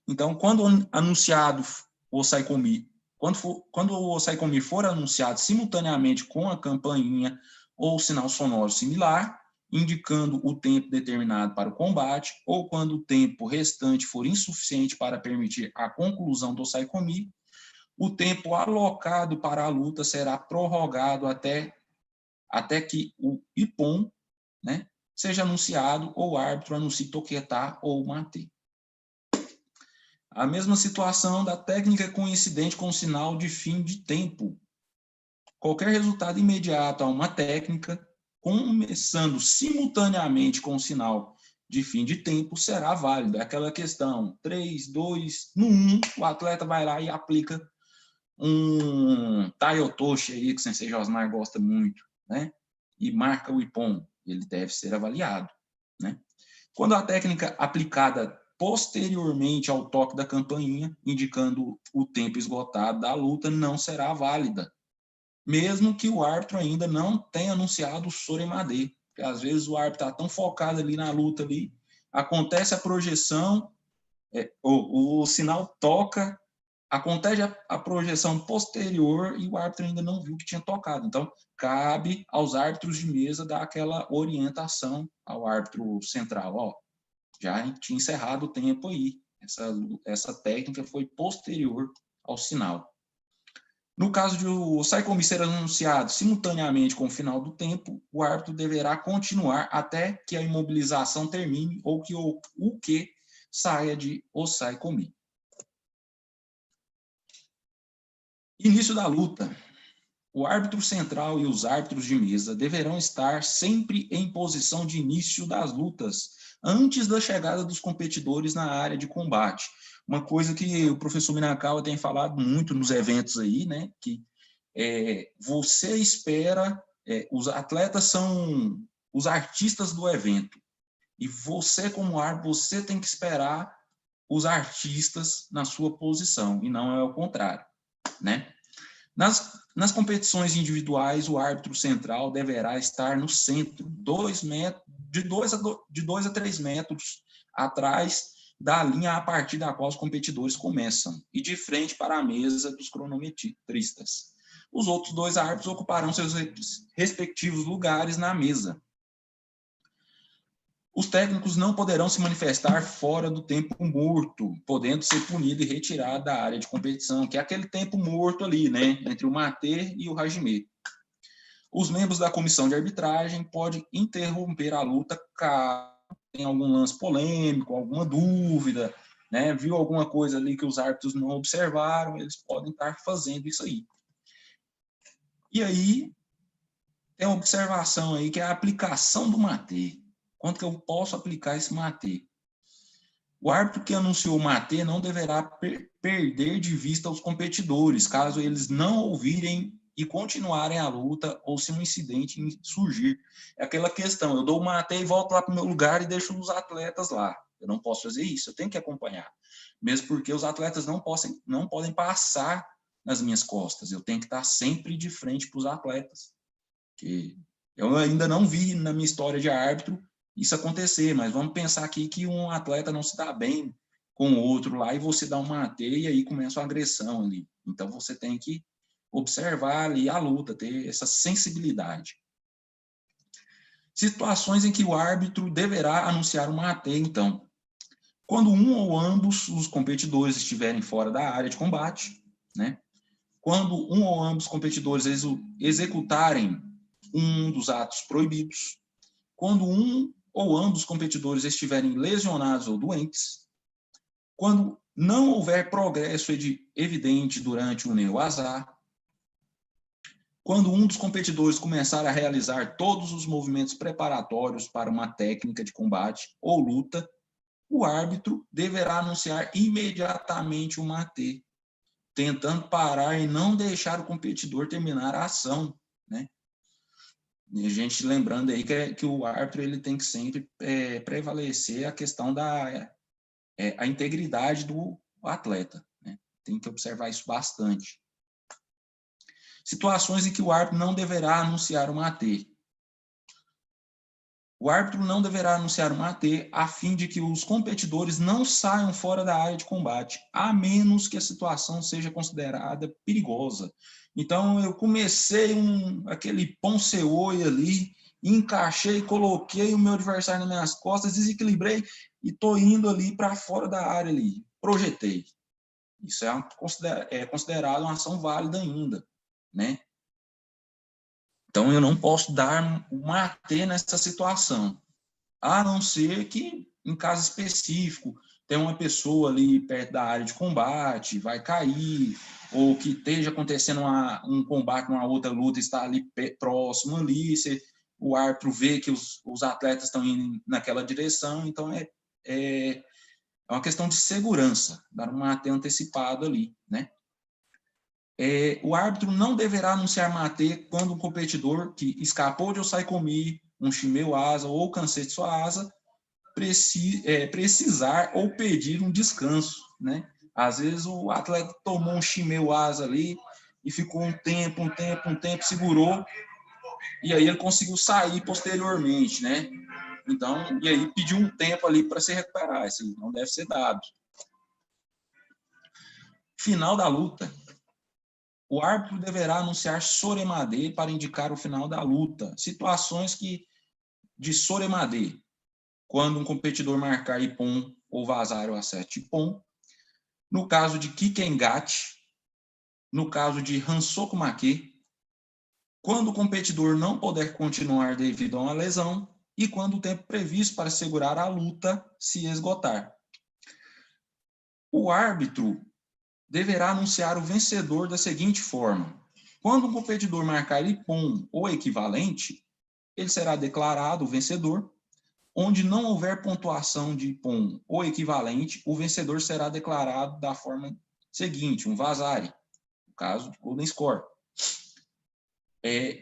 Então, quando anunciado o Osaikomi, quando o Osaikomi for anunciado simultaneamente com a campainha ou sinal sonoro similar, indicando o tempo determinado para o combate, ou quando o tempo restante for insuficiente para permitir a conclusão do Osaikomi, o tempo alocado para a luta será prorrogado até que o Ippon, né, seja anunciado ou o árbitro anuncie toquetá ou mate. A mesma situação da técnica coincidente com o sinal de fim de tempo. Qualquer resultado imediato a uma técnica, começando simultaneamente com o sinal de fim de tempo, será válido. É aquela questão, 3, 2, no 1, o atleta vai lá e aplica um Taiotoshi aí, que o Sensei Josmar gosta muito, né? E marca o Ippon. Ele deve ser avaliado, né? Quando a técnica aplicada posteriormente ao toque da campainha, indicando o tempo esgotado da luta, não será válida. mesmo que o árbitro ainda não tenha anunciado o soro em Madê. Porque às vezes o árbitro está tão focado ali na luta ali, acontece a projeção, o sinal toca, acontece a projeção posterior e o árbitro ainda não viu que tinha tocado. Então, cabe aos árbitros de mesa dar aquela orientação ao árbitro central. Ó, já tinha encerrado o tempo aí. Essa técnica foi posterior ao sinal. No caso de o sai comi ser anunciado simultaneamente com o final do tempo, o árbitro deverá continuar até que a imobilização termine ou que o que saia de o sai comi. Início da luta. O árbitro central e os árbitros de mesa deverão estar sempre em posição de início das lutas, antes da chegada dos competidores na área de combate. Uma coisa que o professor Minakawa tem falado muito nos eventos aí, né, que você espera, os atletas são os artistas do evento, e você, como árbitro, você tem que esperar os artistas na sua posição, e não é o contrário, né? Nas competições individuais, o árbitro central deverá estar no centro, de 2 a 3 metros atrás da linha a partir da qual os competidores começam, e de frente para a mesa dos cronometristas. Os outros 2 árbitros ocuparão seus respectivos lugares na mesa. Os técnicos não poderão se manifestar fora do tempo morto, podendo ser punido e retirado da área de competição, que é aquele tempo morto ali, né, entre o Matê e o Hajime. Os membros da comissão de arbitragem podem interromper a luta caso tenha algum lance polêmico, alguma dúvida, né, viu alguma coisa ali que os árbitros não observaram, eles podem estar fazendo isso aí. E aí, tem uma observação aí, que é a aplicação do Matê. Quanto que eu posso aplicar esse Matê? O árbitro que anunciou o Matê não deverá perder de vista os competidores, caso eles não ouvirem e continuarem a luta ou se um incidente surgir. É aquela questão, eu dou o Matê e volto lá para o meu lugar e deixo os atletas lá. Eu não posso fazer isso, eu tenho que acompanhar. Mesmo porque os atletas não podem passar nas minhas costas, eu tenho que estar sempre de frente para os atletas. Que eu ainda não vi na minha história de árbitro isso acontecer, mas vamos pensar aqui que um atleta não se dá bem com o outro lá e você dá uma Matê e aí começa uma agressão ali. Então você tem que observar ali a luta, ter essa sensibilidade. Situações em que o árbitro deverá anunciar uma Matê, então. Quando um ou ambos os competidores estiverem fora da área de combate, né? Quando um ou ambos os competidores executarem um dos atos proibidos, quando um ou ambos os competidores estiverem lesionados ou doentes, quando não houver progresso evidente durante o neo-azar, quando um dos competidores começar a realizar todos os movimentos preparatórios para uma técnica de combate ou luta, o árbitro deverá anunciar imediatamente o Matê, tentando parar e não deixar o competidor terminar a ação, né? E a gente lembrando aí que o árbitro ele tem que sempre prevalecer a questão a integridade do atleta, né? Tem que observar isso bastante. Situações em que o árbitro não deverá anunciar uma AT. O árbitro não deverá anunciar uma AT a fim de que os competidores não saiam fora da área de combate, a menos que a situação seja considerada perigosa. Então, eu comecei aquele Ponceoi ali, encaixei, coloquei o meu adversário nas minhas costas, desequilibrei e estou indo ali para fora da área ali, projetei. Isso é considerado uma ação válida ainda, né? Então, eu não posso dar uma AT nessa situação, a não ser que, em caso específico, tem uma pessoa ali perto da área de combate, vai cair, ou que esteja acontecendo um combate, uma outra luta, está ali próximo ali, o árbitro vê que os atletas estão indo naquela direção, então é uma questão de segurança, dar uma AT antecipada ali, né? O árbitro não deverá anunciar Matê quando um competidor que escapou de Osai-Komi, um Shimeu asa ou Kansei sua asa precisar ou pedir um descanso, né? Às vezes o atleta tomou um Shimeu asa ali, e ficou um tempo, segurou, e aí ele conseguiu sair posteriormente, né? Então, e aí pediu um tempo ali para se recuperar, isso não deve ser dado. Final da luta. O árbitro deverá anunciar Soremade para indicar o final da luta. Situações de Soremade, quando um competidor marcar Ippon ou vazar ou acerte Ippon. No caso de Kikengate, no caso de Hansoku Make, quando o competidor não puder continuar devido a uma lesão e quando o tempo previsto para segurar a luta se esgotar. O árbitro deverá anunciar o vencedor da seguinte forma: quando um competidor marcar Ippon ou equivalente, ele será declarado o vencedor. Onde não houver pontuação de Ippon ou equivalente, o vencedor será declarado da forma seguinte, um vazare, no caso de Golden Score.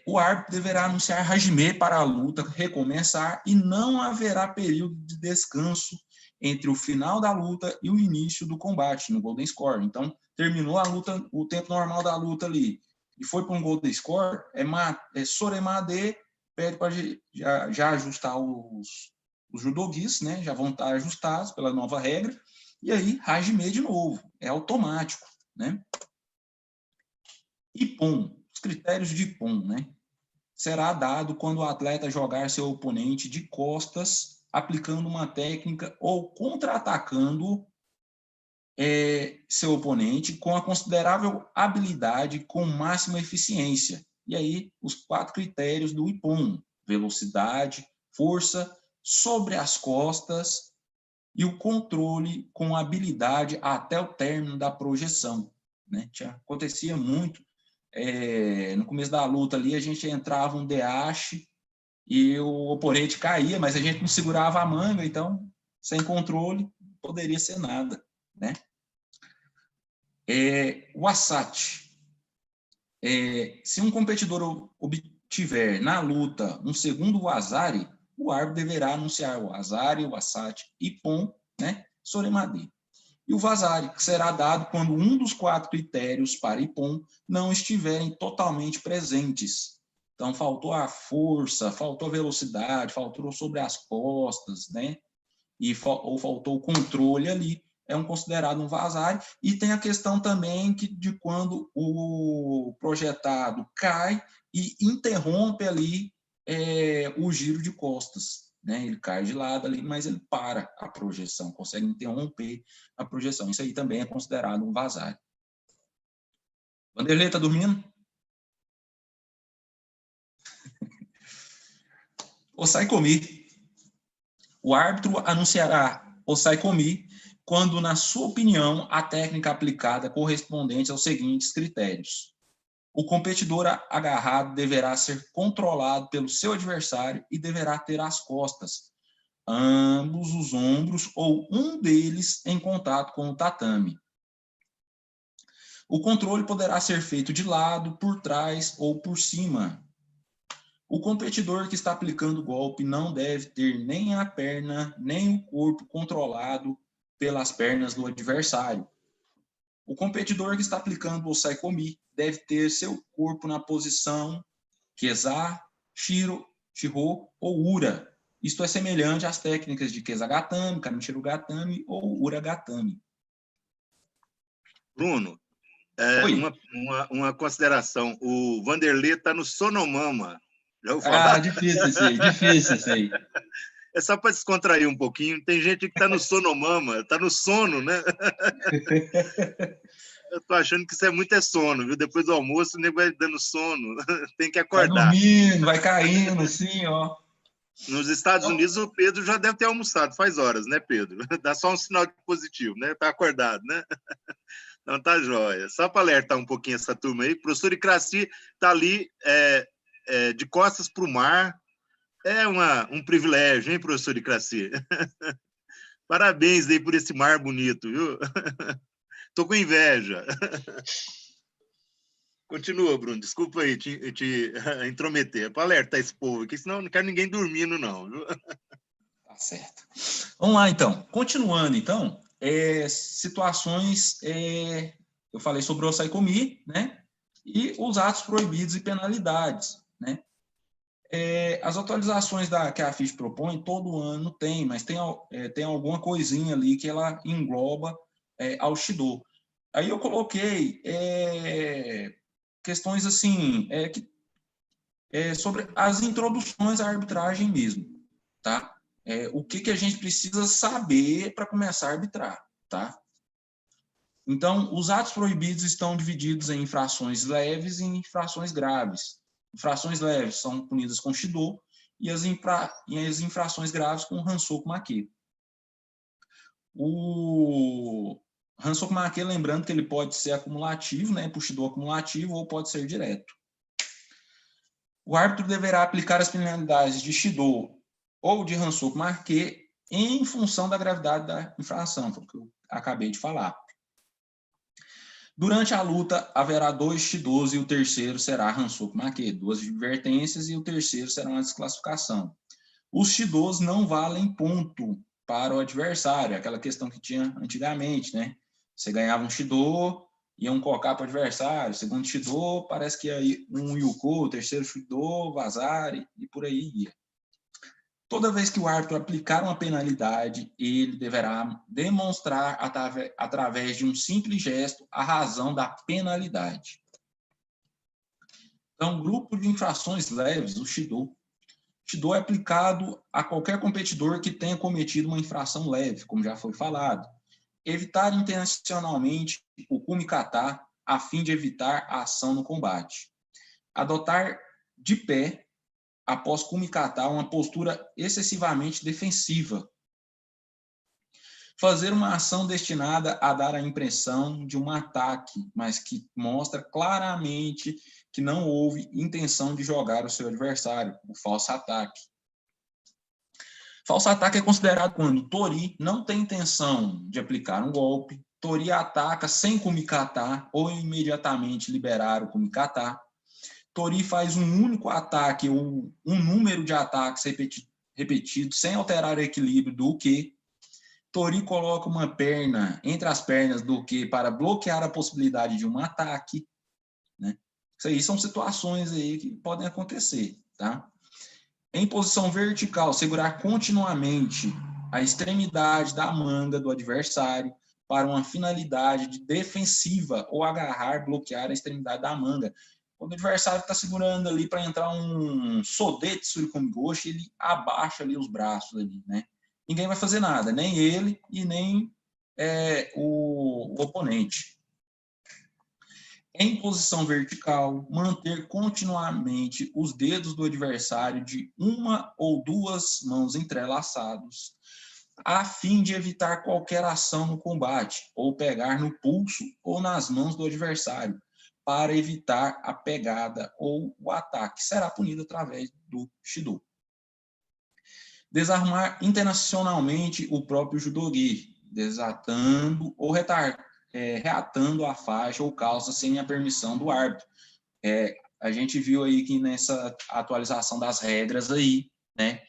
O árbitro deverá anunciar Hajime para a luta recomeçar e não haverá período de descanso entre o final da luta e o início do combate no Golden Score. Então, terminou a luta, o tempo normal da luta ali, e foi para um Golden Score, Soremade, pede para já ajustar os judogis, né? Já vão estar ajustados pela nova regra, e aí Hajime de novo, é automático, né? Ippon, os critérios de Ippon, né? Será dado quando o atleta jogar seu oponente de costas, aplicando uma técnica ou contra-atacando seu oponente com a considerável habilidade com máxima eficiência. E aí, os 4 critérios do Ippon: velocidade, força, sobre as costas e o controle com habilidade até o término da projeção, né? Acontecia muito. No começo da luta ali, a gente entrava um DH e o oponente caía, mas a gente não segurava a manga, então, sem controle, não poderia ser nada, né? O Asat. Se um competidor obtiver na luta um segundo Wazari, o árbitro deverá anunciar o Wazari, o Asat, Ippon, né, Soremade. E o Vazari, que será dado quando um dos 4 critérios para Ippon não estiverem totalmente presentes. Então, faltou a força, faltou a velocidade, faltou sobre as costas, né? Ou faltou o controle ali, considerado um Vazari. E tem a questão também de quando o projetado cai e interrompe ali o giro de costas, né? Ele cai de lado ali, mas ele para a projeção, consegue interromper a projeção. Isso aí também é considerado um Vazari. Vanderlei, tá dormindo? Osaikomi. O árbitro anunciará Osaikomi quando, na sua opinião, a técnica aplicada correspondente aos seguintes critérios: o competidor agarrado deverá ser controlado pelo seu adversário e deverá ter as costas, ambos os ombros ou um deles em contato com o tatame. O controle poderá ser feito de lado, por trás ou por cima. O competidor que está aplicando o golpe não deve ter nem a perna, nem o corpo controlado pelas pernas do adversário. O competidor que está aplicando o Osaikomi deve ter seu corpo na posição Keza, Shiro ou Ura. Isto é semelhante às técnicas de Kezagatame, Kamichirugatame ou Uragatame. Bruno, uma consideração. O Vanderlei está no Sonomama. Já ouviu falar? Difícil esse aí. É só para descontrair um pouquinho. Tem gente que está no Sonomama, está no sono, né? Eu tô achando que isso é muito sono, viu? Depois do almoço, o nego vai dando sono. Tem que acordar. Vai dormindo, vai caindo, assim, ó. Nos Estados Unidos, o Pedro já deve ter almoçado faz horas, né, Pedro? Dá só um sinal positivo, né? Tá acordado, né? Então tá jóia. Só para alertar um pouquinho essa turma aí. O professor Icraci tá ali de costas para o mar. É um privilégio, hein, professor Icraci? Parabéns aí por esse mar bonito, viu? Tô com inveja. Continua, Bruno. Desculpa aí te intrometer. É para alertar esse povo aqui, senão não quero ninguém dormindo, não. Viu? Tá certo. Vamos lá, então. Continuando, então. Situações... eu falei sobre o Osaikomi, né? e os atos proibidos e penalidades, né? As atualizações que a FISH propõe, todo ano tem, mas tem alguma coisinha ali que ela engloba ao Shido. Aí eu coloquei questões assim, sobre as introduções à arbitragem mesmo, tá? O que a gente precisa saber para começar a arbitrar, tá? Então, os atos proibidos estão divididos em infrações leves e infrações graves. Infrações leves são punidas com Shido e as infrações graves com Hansoku Make. O Hansoku Make, lembrando que ele pode ser acumulativo, né, por Shido acumulativo, ou pode ser direto. O árbitro deverá aplicar as penalidades de Shido ou de Hansoku Make em função da gravidade da infração, foi o que eu acabei de falar. Durante a luta, haverá 2 Shidos e o terceiro será Hansoku Make, 2 advertências e o terceiro será uma desclassificação. Os Shidos não valem ponto para o adversário, aquela questão que tinha antigamente, né? Você ganhava um Shido, iam colocar para o adversário, segundo Shido, parece que aí um Yuko, o terceiro Shido, Vazari, e por aí ia. Toda vez que o árbitro aplicar uma penalidade, ele deverá demonstrar, através de um simples gesto, a razão da penalidade. Então, grupo de infrações leves, o Shido. O Shido é aplicado a qualquer competidor que tenha cometido uma infração leve, como já foi falado. Evitar intencionalmente o kumikata, a fim de evitar a ação no combate. Adotar de pé, após kumikata, uma postura excessivamente defensiva. Fazer uma ação destinada a dar a impressão de um ataque, mas que mostra claramente que não houve intenção de jogar o seu adversário, o falso ataque. Falso ataque é considerado quando Tori não tem intenção de aplicar um golpe, Tori ataca sem kumikata ou imediatamente liberar o kumikata, Tori faz um único ataque ou um número de ataques repetidos sem alterar o equilíbrio do uke. Tori coloca uma perna entre as pernas do uke para bloquear a possibilidade de um ataque, né? Isso aí são situações aí que podem acontecer, tá? Em posição vertical, segurar continuamente a extremidade da manga do adversário para uma finalidade de defensiva ou agarrar, bloquear a extremidade da manga. Quando o adversário está segurando ali para entrar um sodete surikomi goshi, ele abaixa ali os braços ali, né? Ninguém vai fazer nada, nem ele e nem o oponente. Em posição vertical, manter continuamente os dedos do adversário de uma ou duas mãos entrelaçados, a fim de evitar qualquer ação no combate, ou pegar no pulso ou nas mãos do adversário, para evitar a pegada ou o ataque. Será punido através do Shido. Desarmar internacionalmente o próprio judogi, desatando ou reatando a faixa ou calça sem a permissão do árbitro. A gente viu aí que nessa atualização das regras aí, né,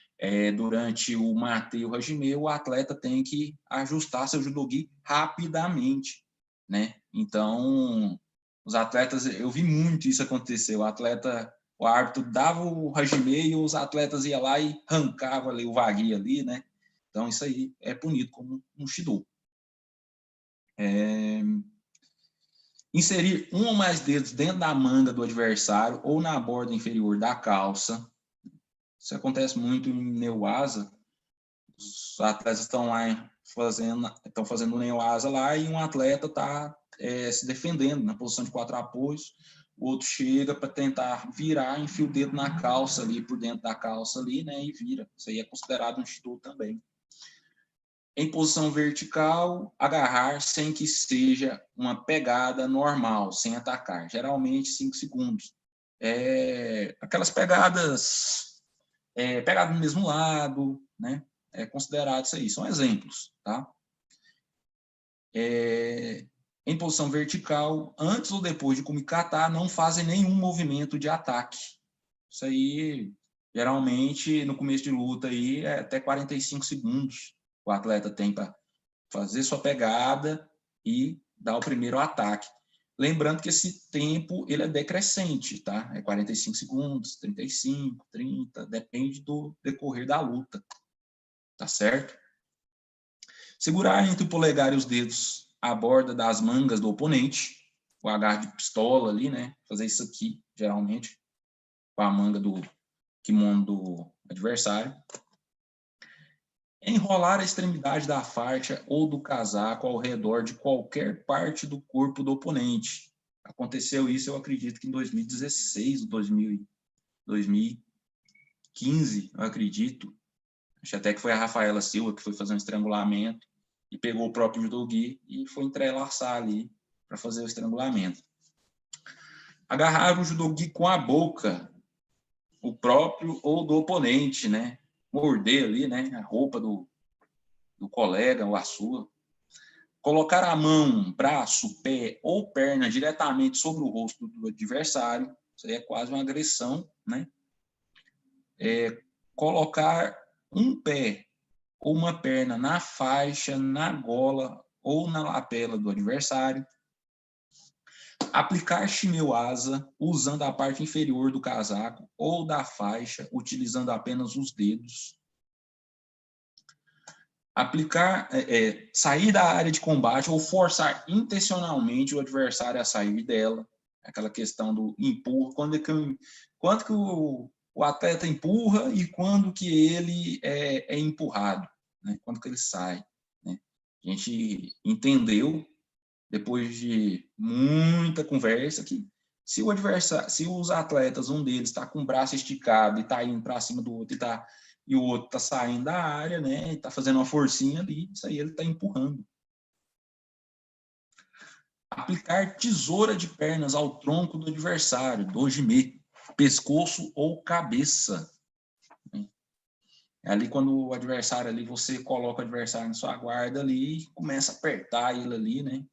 durante o mate e o hajime, o atleta tem que ajustar seu judogi rapidamente, né? Então, os atletas, eu vi muito isso acontecer, o árbitro dava o hajime e os atletas iam lá e arrancavam ali o wagi ali, né? Então, isso aí é punido como um Shido. Inserir um ou mais dedos dentro da manga do adversário ou na borda inferior da calça. Isso acontece muito em Neuasa. Os atletas estão lá fazendo o Neuasa lá e um atleta está se defendendo na posição de 4 apoios. O outro chega para tentar virar, enfia o dedo na calça ali, por dentro da calça ali, né, e vira. Isso aí é considerado um Shido também. Em posição vertical, agarrar sem que seja uma pegada normal, sem atacar. Geralmente 5 segundos. Aquelas pegadas, pegada do mesmo lado, né? É considerado isso aí. São exemplos, tá? Em posição vertical, antes ou depois de kumikata, não fazem nenhum movimento de ataque. Isso aí, geralmente, no começo de luta, aí, é até 45 segundos o atleta tem para fazer sua pegada e dar o primeiro ataque. Lembrando que esse tempo ele é decrescente, tá? É 45 segundos, 35, 30, depende do decorrer da luta, tá certo? Segurar entre o polegar e os dedos a borda das mangas do oponente, o agarre de pistola ali, né? Fazer isso aqui, geralmente, com a manga do kimono do adversário. Enrolar a extremidade da faixa ou do casaco ao redor de qualquer parte do corpo do oponente. Aconteceu isso, eu acredito que em 2016, 2015, eu acredito. Acho até que foi a Rafaela Silva que foi fazer um estrangulamento e pegou o próprio judogi e foi entrelaçar ali para fazer o estrangulamento. Agarrar o judogi com a boca, o próprio ou do oponente, né? Morder ali, né? A roupa do colega ou a sua. Colocar a mão, braço, pé ou perna diretamente sobre o rosto do adversário, isso aí é quase uma agressão, né? Colocar um pé ou uma perna na faixa, na gola ou na lapela do adversário. Aplicar shimewaza usando a parte inferior do casaco ou da faixa, utilizando apenas os dedos. Sair da área de combate ou forçar intencionalmente o adversário a sair dela. Aquela questão do empurra, quando que o atleta empurra e quando que ele é empurrado, né? Quando que ele sai, né? A gente entendeu, depois de muita conversa, que se os atletas, um deles está com o braço esticado e está indo para cima do outro e o outro está saindo da área, né, e está fazendo uma forcinha ali, isso aí ele está empurrando. Aplicar tesoura de pernas ao tronco do adversário, dojime, pescoço ou cabeça. Ali quando o adversário ali, você coloca o adversário na sua guarda ali e começa a apertar ele ali, né?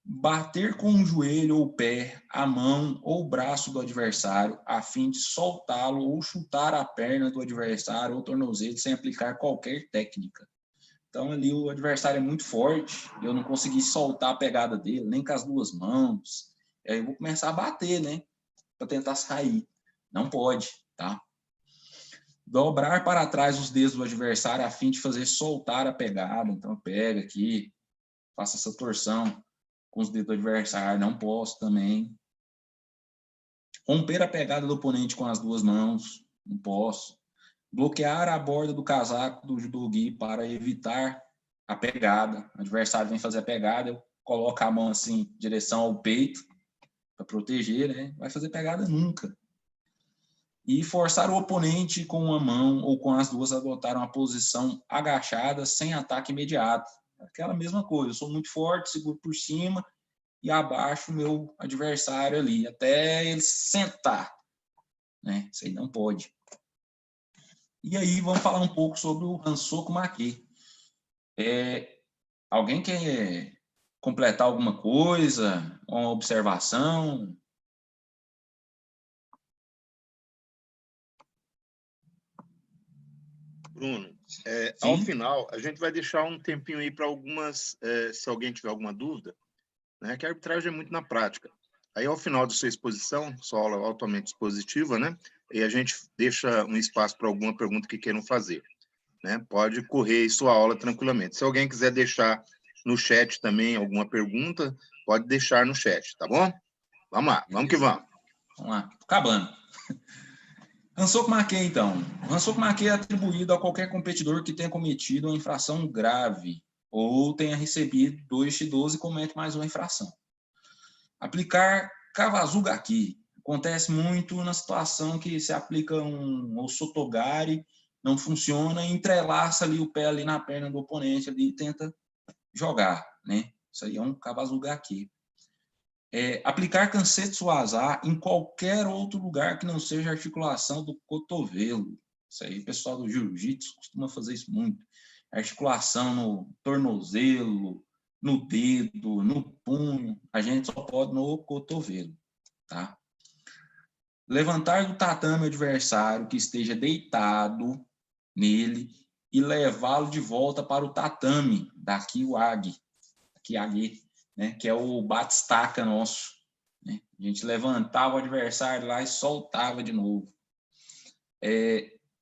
Bater com o joelho ou o pé, a mão ou o braço do adversário, a fim de soltá-lo ou chutar a perna do adversário ou tornozelo sem aplicar qualquer técnica. Então, ali o adversário é muito forte, eu não consegui soltar a pegada dele, nem com as duas mãos. Aí eu vou começar a bater, né? Para tentar sair. Não pode, tá? Dobrar para trás os dedos do adversário a fim de fazer soltar a pegada. Então, pega aqui, faça essa torção com os dedos do adversário, não posso também. Romper a pegada do oponente com as duas mãos, não posso. Bloquear a borda do casaco do judogi para evitar a pegada. O adversário vem fazer a pegada, eu coloco a mão assim, em direção ao peito, para proteger, né? Vai fazer pegada nunca. E forçar o oponente com uma mão ou com as duas a adotar uma posição agachada sem ataque imediato. Aquela mesma coisa, eu sou muito forte, seguro por cima e abaixo o meu adversário ali, até ele sentar, né? Isso aí não pode. E aí vamos falar um pouco sobre o Hansoku Make. Alguém quer completar alguma coisa, uma observação? Bruno, ao final, a gente vai deixar um tempinho aí para algumas, se alguém tiver alguma dúvida, né, que a arbitragem é muito na prática. Aí, ao final da sua exposição, sua aula altamente expositiva, né, e a gente deixa um espaço para alguma pergunta que queiram fazer, né? Pode correr sua aula tranquilamente. Se alguém quiser deixar no chat também alguma pergunta, pode deixar no chat, tá bom? Vamos lá, vamos que vamos. Vamos lá, acabando. Hansoku Make, então. O Hansoku Make é atribuído a qualquer competidor que tenha cometido uma infração grave ou tenha recebido 2x12 e comete mais uma infração. Aplicar Kawazugaki. Acontece muito na situação que se aplica um Osotogari, não funciona, e entrelaça ali o pé ali na perna do oponente ali e tenta jogar, né? Isso aí é um Kawazugaki. Aplicar Kansetsu Waza em qualquer outro lugar que não seja a articulação do cotovelo. Isso aí o pessoal do jiu-jitsu costuma fazer isso muito. Articulação no tornozelo, no dedo, no punho. A gente só pode no cotovelo, tá? Levantar do tatame o adversário que esteja deitado nele e levá-lo de volta para o tatame da Kiwagi. né, que é o bate-estaca nosso, né? A gente levantava o adversário lá e soltava de novo.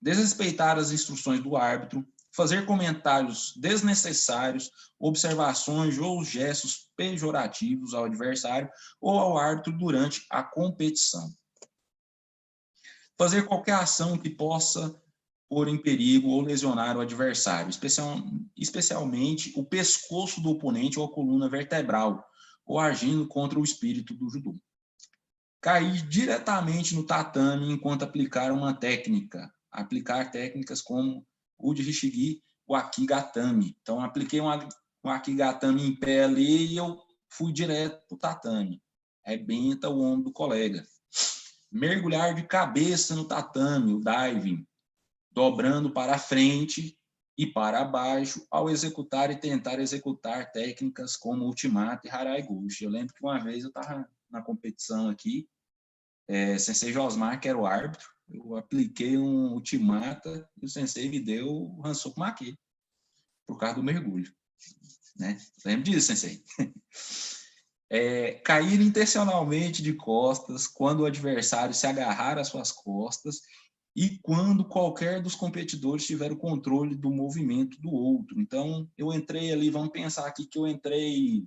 Desrespeitar as instruções do árbitro, fazer comentários desnecessários, observações ou gestos pejorativos ao adversário ou ao árbitro durante a competição. Fazer qualquer ação que possa pôr em perigo ou lesionar o adversário, especialmente o pescoço do oponente ou a coluna vertebral, ou agindo contra o espírito do judô. Cair diretamente no tatame enquanto aplicar uma técnica. Aplicar técnicas como o de Hishigi, o Akigatame. Então, apliquei um Akigatame em pé ali e eu fui direto para o tatame. Arrebenta o ombro do colega. Mergulhar de cabeça no tatame, o diving, dobrando para a frente e para baixo ao executar e tentar executar técnicas como Ultimata e Harai-Goshi. Eu lembro que uma vez eu estava na competição aqui, Sensei Josmar, que era o árbitro, eu apliquei um Ultimata e o Sensei me deu o Hansoku Make, por causa do mergulho. Né? Lembro disso, Sensei. Cair intencionalmente de costas quando o adversário se agarrar às suas costas e quando qualquer dos competidores tiver o controle do movimento do outro. Então, eu entrei ali, vamos pensar aqui que eu entrei,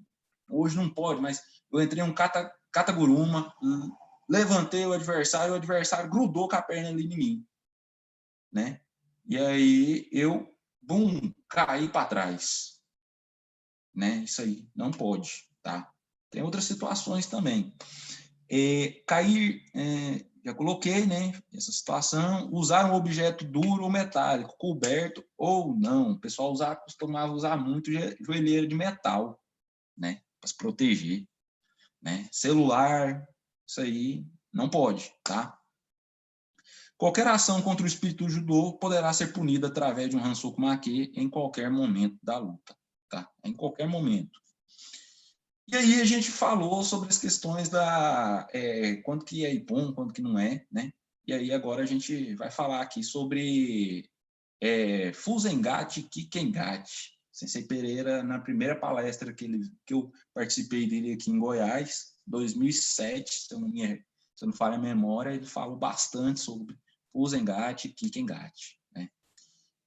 hoje não pode, mas eu entrei um Kataguruma, levantei o adversário grudou com a perna ali em mim, né? E aí eu, caí para trás, né? Isso aí, não pode, tá? Tem outras situações também. Cair, já coloquei, né, essa situação, usar um objeto duro ou metálico, coberto ou não. O pessoal costumava usar muito joelheira de metal, né, para se proteger, né. Celular, isso aí não pode, tá? Qualquer ação contra o espírito do judô poderá ser punida através de um Hansoku Make em qualquer momento da luta, tá? Em qualquer momento. E aí a gente falou sobre as questões da quando que é Ippon, quando que não é, né? E aí agora a gente vai falar aqui sobre Fusengate e Kikengate. Sensei Pereira, na primeira palestra que eu participei dele aqui em Goiás, 2007, se eu não falha a memória, ele falou bastante sobre Fusengate e Kikengate, né?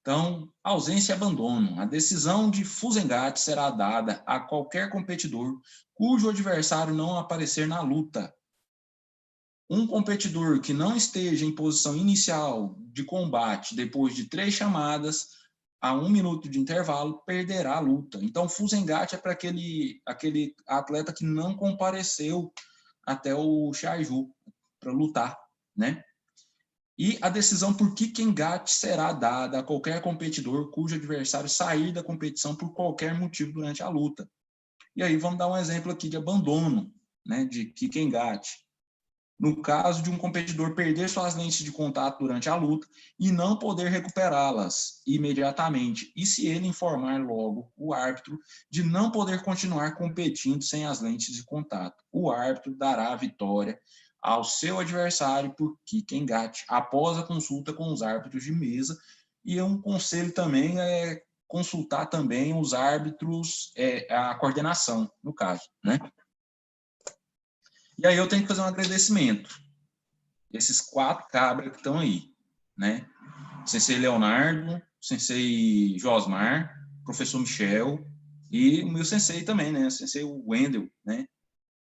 Então, ausência e abandono. A decisão de Fusengate será dada a qualquer competidor cujo adversário não aparecer na luta. Um competidor que não esteja em posição inicial de combate depois de 3 chamadas a 1 minuto de intervalo perderá a luta. Então, Fusengate é para aquele atleta que não compareceu até o Shaiju para lutar, né? E a decisão por Kikengate será dada a qualquer competidor cujo adversário sair da competição por qualquer motivo durante a luta. E aí vamos dar um exemplo aqui de abandono, né, de Kikengate. No caso de um competidor perder suas lentes de contato durante a luta e não poder recuperá-las imediatamente, e se ele informar logo o árbitro de não poder continuar competindo sem as lentes de contato, o árbitro dará a vitória ao seu adversário por Kikengate, após a consulta com os árbitros de mesa. E um conselho também é consultar também os árbitros, a coordenação, no caso, né? E aí eu tenho que fazer um agradecimento. Esses 4 cabras que estão aí, né? Sensei Leonardo, Sensei Josmar, Professor Michel e o meu sensei também, né? Sensei Wendel, né?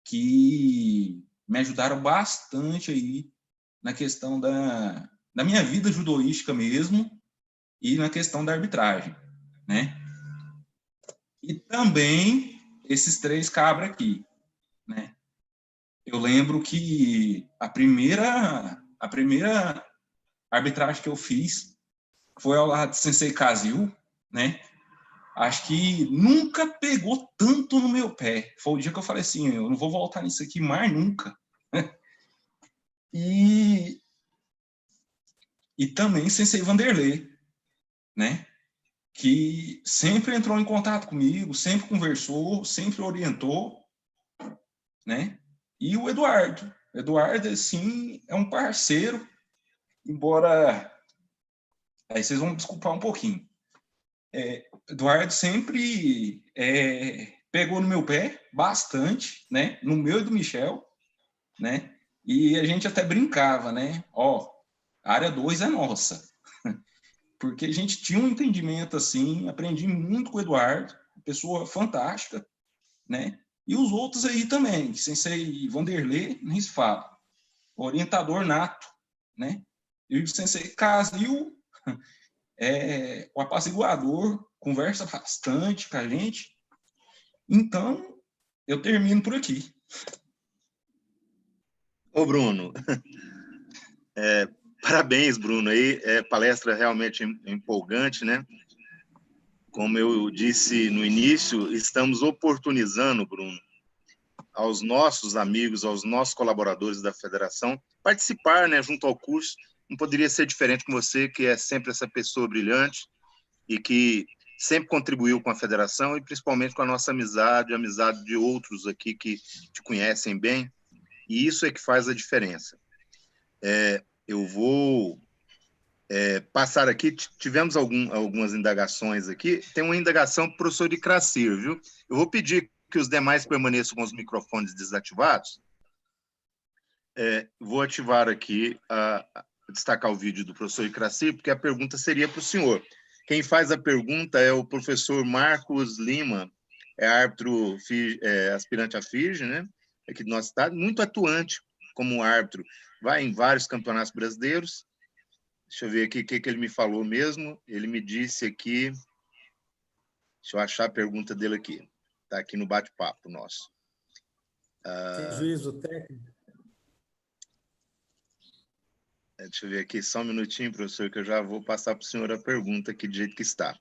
Que me ajudaram bastante aí na questão da minha vida judoística mesmo e na questão da arbitragem, né? E também esses 3 cabras aqui, né? Eu lembro que a primeira arbitragem que eu fiz foi ao lado de Sensei Kazuo, né? Acho que nunca pegou tanto no meu pé. Foi o dia que eu falei assim, eu não vou voltar nisso aqui mais nunca. E também Sensei Vanderlei, né? Que sempre entrou em contato comigo, sempre conversou, sempre orientou, né? E o Eduardo. Eduardo, assim, é um parceiro, embora... Aí vocês vão desculpar um pouquinho. Eduardo sempre pegou no meu pé bastante, né? No meu e do Michel, né? E a gente até brincava, né? Ó, a área 2 é nossa. Porque a gente tinha um entendimento assim, aprendi muito com o Eduardo, pessoa fantástica, né? E os outros aí também, Sensei Vanderlei, nem se fala, orientador nato, né? E o Sensei Casil, o apaziguador, conversa bastante com a gente. Então, eu termino por aqui. Ô, Bruno, parabéns, Bruno, aí, palestra realmente empolgante, né? Como eu disse no início, estamos oportunizando, Bruno, aos nossos amigos, aos nossos colaboradores da federação, participar, né, junto ao curso. Não poderia ser diferente com você, que é sempre essa pessoa brilhante e que sempre contribuiu com a federação e principalmente com a nossa amizade, a amizade de outros aqui que te conhecem bem, e isso é que faz a diferença. Eu vou passar aqui, tivemos algumas indagações aqui, tem uma indagação do professor Icracir, viu? Eu vou pedir que os demais permaneçam com os microfones desativados. Vou ativar aqui, destacar o vídeo do professor Icracir, porque a pergunta seria para o senhor. Quem faz a pergunta é o professor Marcos Lima, árbitro aspirante à FIGE, né? Aqui do nosso estado, muito atuante como árbitro, vai em vários campeonatos brasileiros. Deixa eu ver aqui o que ele me falou mesmo. Ele me disse aqui... Deixa eu achar a pergunta dele aqui. Está aqui no bate-papo nosso. Tem juízo técnico. Deixa eu ver aqui, só um minutinho, professor, que eu já vou passar para o senhor a pergunta aqui do jeito que está.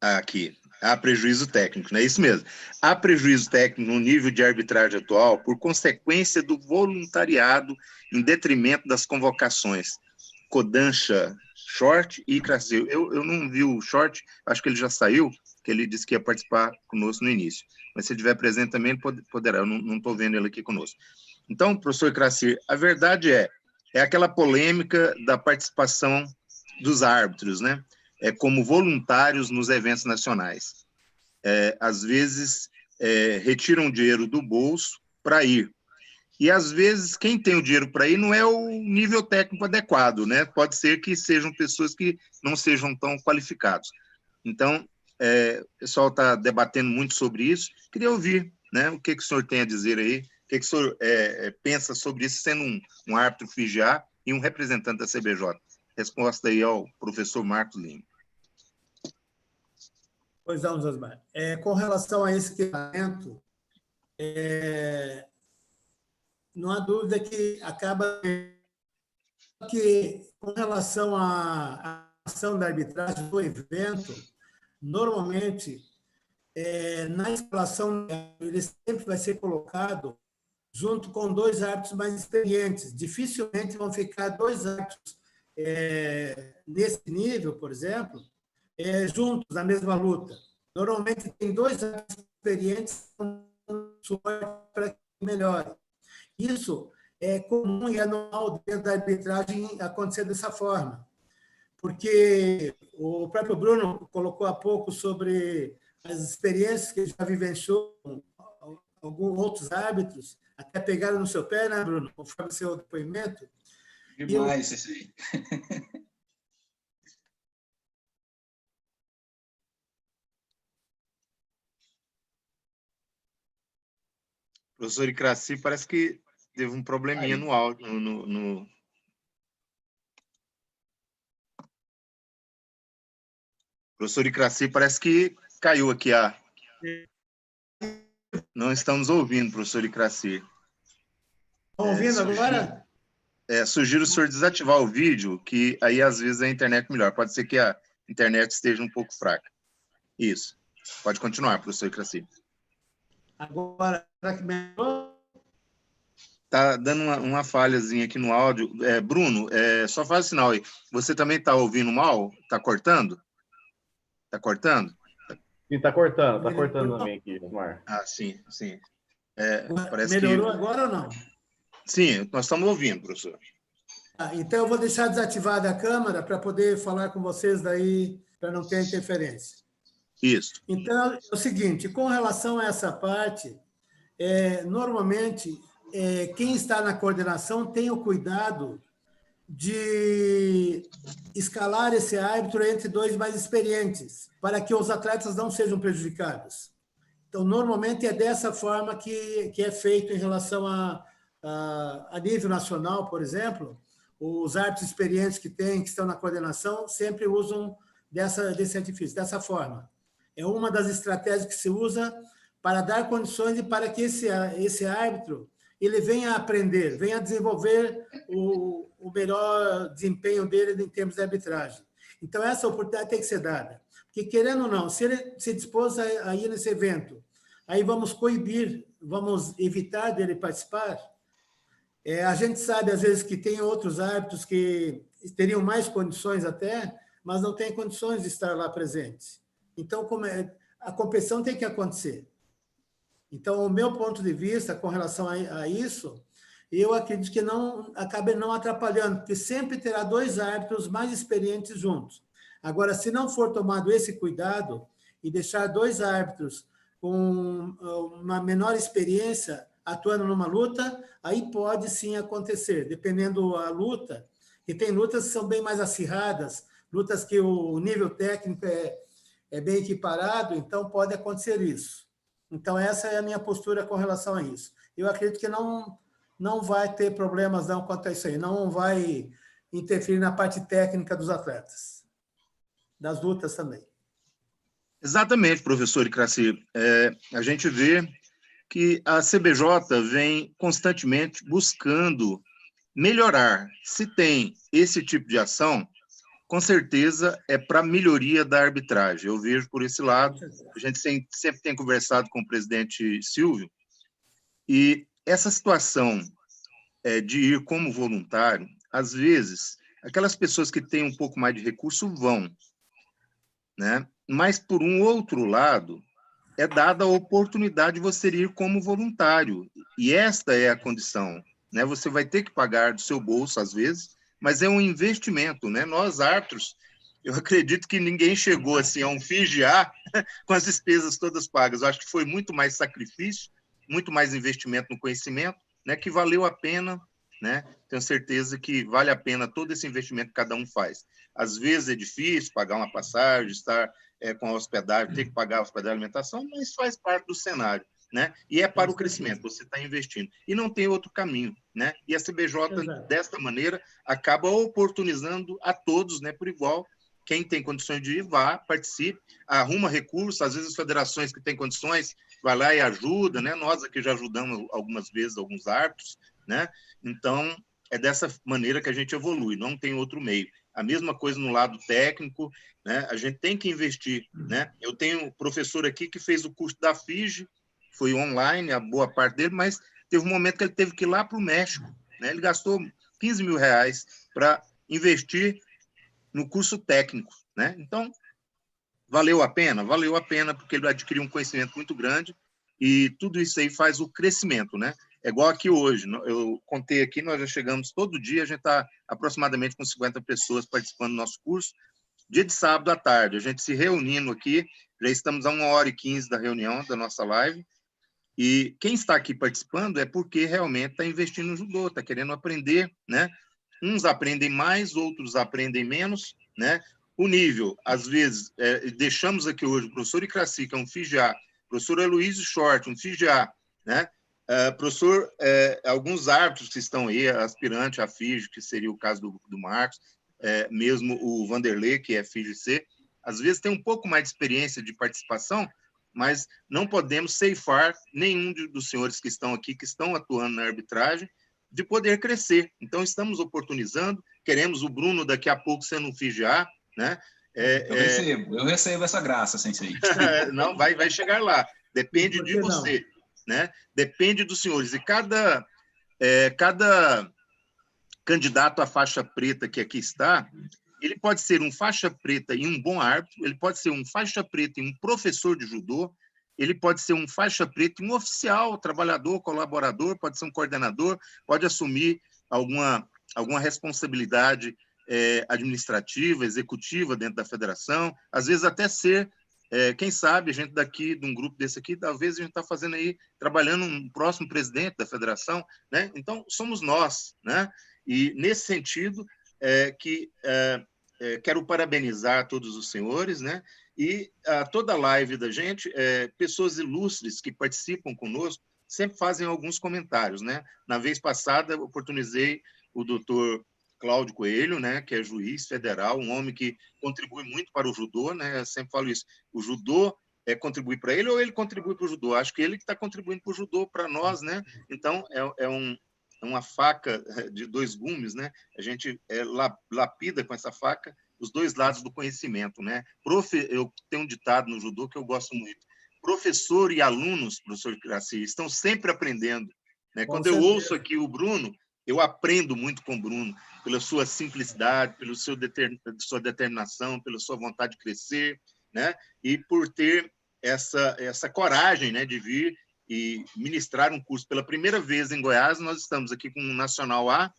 Aqui. Há prejuízo técnico, não é isso mesmo? Há prejuízo técnico no nível de arbitragem atual por consequência do voluntariado em detrimento das convocações. Kodansha Short e Crasil. Eu não vi o Short, acho que ele já saiu, que ele disse que ia participar conosco no início. Mas se ele estiver presente também, ele poderá. Eu não estou vendo ele aqui conosco. Então, professor Cracir, a verdade é aquela polêmica da participação dos árbitros, né? Como voluntários nos eventos nacionais. Às vezes, retiram dinheiro do bolso para ir. E, às vezes, quem tem o dinheiro para ir não é o nível técnico adequado, né? Pode ser que sejam pessoas que não sejam tão qualificados. Então, o pessoal está debatendo muito sobre isso. Queria ouvir, né, o que o senhor tem a dizer aí, o que o senhor pensa sobre isso, sendo um árbitro FIGA e um representante da CBJ. Resposta aí ao professor Marcos Lima. Pois não, Josmar. Com relação a esse questionamento, não há dúvida que acaba que, com relação à ação da arbitragem do evento, normalmente, na escalação, ele sempre vai ser colocado junto com dois árbitros mais experientes. Dificilmente vão ficar dois árbitros nesse nível, por exemplo, juntos na mesma luta. Normalmente tem dois árbitros experientes com suporte para que melhore. Isso é comum e anormal dentro da arbitragem acontecer dessa forma, porque o próprio Bruno colocou há pouco sobre as experiências que ele já vivenciou com alguns outros árbitros, até pegaram no seu pé, né, Bruno, conforme seu depoimento. Demais isso aí. Professor Icraci, parece que teve um probleminha no áudio. Professor Icraci, parece que caiu aqui Não estamos ouvindo, professor Icraci. Estão ouvindo agora? Sugiro o senhor desativar o vídeo, que aí às vezes a internet melhor. Pode ser que a internet esteja um pouco fraca. Isso. Pode continuar, professor Icraci. Agora, será que melhorou? Está dando uma falhazinha aqui no áudio. Bruno, só faz o sinal aí. Você também está ouvindo mal? Está cortando? Está cortando? Sim, está cortando também aqui, Osmar. Sim, sim. Melhorou agora ou não? Sim, nós estamos ouvindo, professor. Então, eu vou deixar desativada a câmera para poder falar com vocês daí, para não ter interferência. Isso. Então, é o seguinte, com relação a essa parte, normalmente, quem está na coordenação tem o cuidado de escalar esse árbitro entre dois mais experientes, para que os atletas não sejam prejudicados. Então, normalmente é dessa forma que é feito em relação a nível nacional, por exemplo, os árbitros experientes que estão na coordenação, sempre usam desse artifício, dessa forma. É uma das estratégias que se usa para dar condições e para que esse árbitro ele venha a aprender, venha a desenvolver o melhor desempenho dele em termos de arbitragem. Então, essa oportunidade tem que ser dada. Porque, querendo ou não, se ele se dispôs a ir nesse evento, aí vamos coibir, vamos evitar dele participar. A gente sabe, às vezes, que tem outros árbitros que teriam mais condições até, mas não têm condições de estar lá presentes. Então, a competição tem que acontecer. Então, o meu ponto de vista com relação a isso, eu acredito que acabe não atrapalhando, porque sempre terá dois árbitros mais experientes juntos. Agora, se não for tomado esse cuidado e deixar dois árbitros com uma menor experiência atuando numa luta, aí pode sim acontecer, dependendo da luta. E tem lutas que são bem mais acirradas, lutas que o nível técnico é bem equiparado, então pode acontecer isso. Então, essa é a minha postura com relação a isso. Eu acredito que não vai ter problemas não quanto a isso aí, não vai interferir na parte técnica dos atletas, das lutas também. Exatamente, professor Icracir. A gente vê que a CBJ vem constantemente buscando melhorar. Se tem esse tipo de ação, com certeza é para melhoria da arbitragem. Eu vejo por esse lado. A gente sempre tem conversado com o presidente Silvio, e essa situação de ir como voluntário, às vezes, aquelas pessoas que têm um pouco mais de recurso vão, né? Mas, por um outro lado, é dada a oportunidade de você ir como voluntário, e esta é a condição, né? Você vai ter que pagar do seu bolso, às vezes, mas é um investimento, né? Nós, árbitros, eu acredito que ninguém chegou assim a um FIGA com as despesas todas pagas. Eu acho que foi muito mais sacrifício, muito mais investimento no conhecimento, né? Que valeu a pena, né? Tenho certeza que vale a pena todo esse investimento que cada um faz. Às vezes é difícil pagar uma passagem, estar com a hospedagem, ter que pagar a hospedagem e alimentação, mas faz parte do cenário, né? E é para o crescimento, você está investindo. E não tem outro caminho, né? E a CBJ, desta maneira, acaba oportunizando a todos, né, por igual. Quem tem condições de ir, vá, participe, arruma recursos, às vezes as federações que têm condições, vai lá e ajuda, né? Nós aqui já ajudamos algumas vezes alguns árbitros, né? Então, é dessa maneira que a gente evolui, não tem outro meio. A mesma coisa no lado técnico, né? A gente tem que investir, né? Eu tenho um professor aqui que fez o curso da FIGE, foi online, a boa parte dele, mas teve um momento que ele teve que ir lá para o México, né? Ele gastou 15 mil reais para investir no curso técnico, né? Então, valeu a pena? Valeu a pena, porque ele adquiriu um conhecimento muito grande e tudo isso aí faz o crescimento, né? É igual aqui hoje, eu contei aqui, nós já chegamos todo dia, a gente está aproximadamente com 50 pessoas participando do nosso curso, dia de sábado à tarde, a gente se reunindo aqui, já estamos a 1h15 da reunião, da nossa live, e quem está aqui participando é porque realmente está investindo no judô, está querendo aprender, né? Uns aprendem mais, outros aprendem menos, né? O nível, às vezes, deixamos aqui hoje o professor Icracir, que é um FIGA, o professor Heloísio Short, um FIGA, né? Professor, alguns árbitros que estão aí, aspirante a FIGE, que seria o caso do Marcos, mesmo o Vanderlei, que é FIGE-C, às vezes tem um pouco mais de experiência de participação, mas não podemos ceifar nenhum dos senhores que estão aqui, que estão atuando na arbitragem, de poder crescer. Então, estamos oportunizando, queremos o Bruno daqui a pouco sendo um FIGA, né? Eu recebo essa graça, Sensei. Não, vai chegar lá. Depende de você, né? Depende dos senhores. E cada candidato à faixa preta que aqui está, ele pode ser um faixa preta e um bom árbitro, ele pode ser um faixa preta e um professor de judô, ele pode ser um faixa preta e um oficial, trabalhador, colaborador, pode ser um coordenador, pode assumir alguma responsabilidade administrativa, executiva dentro da federação, às vezes até ser quem sabe a gente daqui, de um grupo desse aqui, talvez a gente está fazendo aí, trabalhando um próximo presidente da federação, né? Então, somos nós, né? E, nesse sentido, quero parabenizar todos os senhores, né? E toda a live da gente, pessoas ilustres que participam conosco, sempre fazem alguns comentários, né? Na vez passada, eu oportunizei o doutor Cláudio Coelho, né, que é juiz federal, um homem que contribui muito para o judô, né? Eu sempre falo isso. O judô contribui para ele ou ele contribui para o judô? Acho que ele que está contribuindo para o judô, para nós, né? Então, uma faca de dois gumes, né? A gente lapida com essa faca os dois lados do conhecimento, né? Eu tenho um ditado no judô que eu gosto muito. Professor e alunos, professor Iraci, estão sempre aprendendo, né? Quando eu ouço aqui o Bruno, eu aprendo muito com o Bruno, pela sua simplicidade, pela sua determinação, pela sua vontade de crescer, né? E por ter essa coragem, né, de vir e ministrar um curso. Pela primeira vez em Goiás, nós estamos aqui com o Nacional A,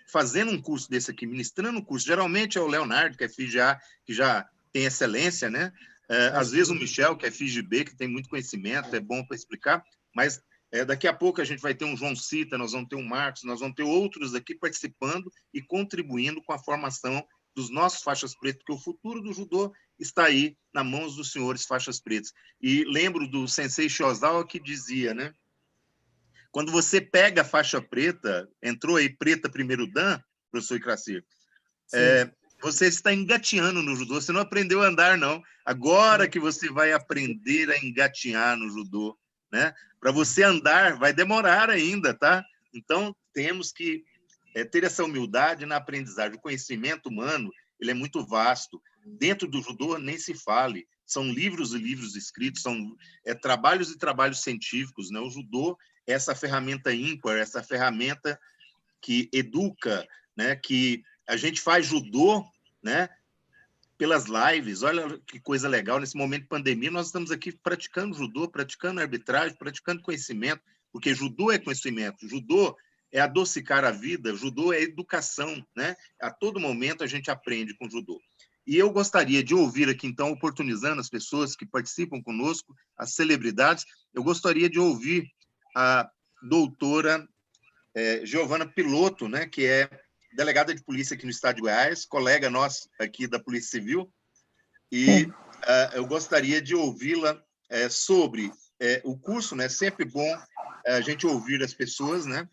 fazendo um curso desse aqui, ministrando um curso. Geralmente é o Leonardo, que é FIGA, que já tem excelência, né? Às vezes o Michel, que é FIGB, que tem muito conhecimento, é bom para explicar, mas daqui a pouco a gente vai ter um João Cita, nós vamos ter um Marcos, nós vamos ter outros aqui participando e contribuindo com a formação dos nossos faixas pretas, porque o futuro do judô está aí nas mãos dos senhores faixas pretas. E lembro do Sensei Shozawa que dizia, né? Quando você pega a faixa preta, entrou aí preta primeiro dan, professor Icracir, você está engateando no judô, você não aprendeu a andar, não. Agora que você vai aprender a engatear no judô, né? Para você andar, vai demorar ainda, tá? Então, temos que ter essa humildade na aprendizagem. O conhecimento humano, ele é muito vasto. Dentro do judô, nem se fale. São livros e livros escritos, são trabalhos e trabalhos científicos, né? O judô é essa ferramenta ímpar, essa ferramenta que educa, né? Que a gente faz judô, né? Pelas lives. Olha que coisa legal, nesse momento de pandemia, nós estamos aqui praticando judô, praticando arbitragem, praticando conhecimento, porque judô é conhecimento, judô é adocicar a vida, judô é educação, né? A todo momento a gente aprende com judô. E eu gostaria de ouvir aqui, então, oportunizando as pessoas que participam conosco, as celebridades, eu gostaria de ouvir a doutora Giovana Piloto, né, que é delegada de polícia aqui no estado de Goiás, colega nossa aqui da Polícia Civil, e eu gostaria de ouvi-la sobre o curso, né? Sempre bom a gente ouvir as pessoas, né,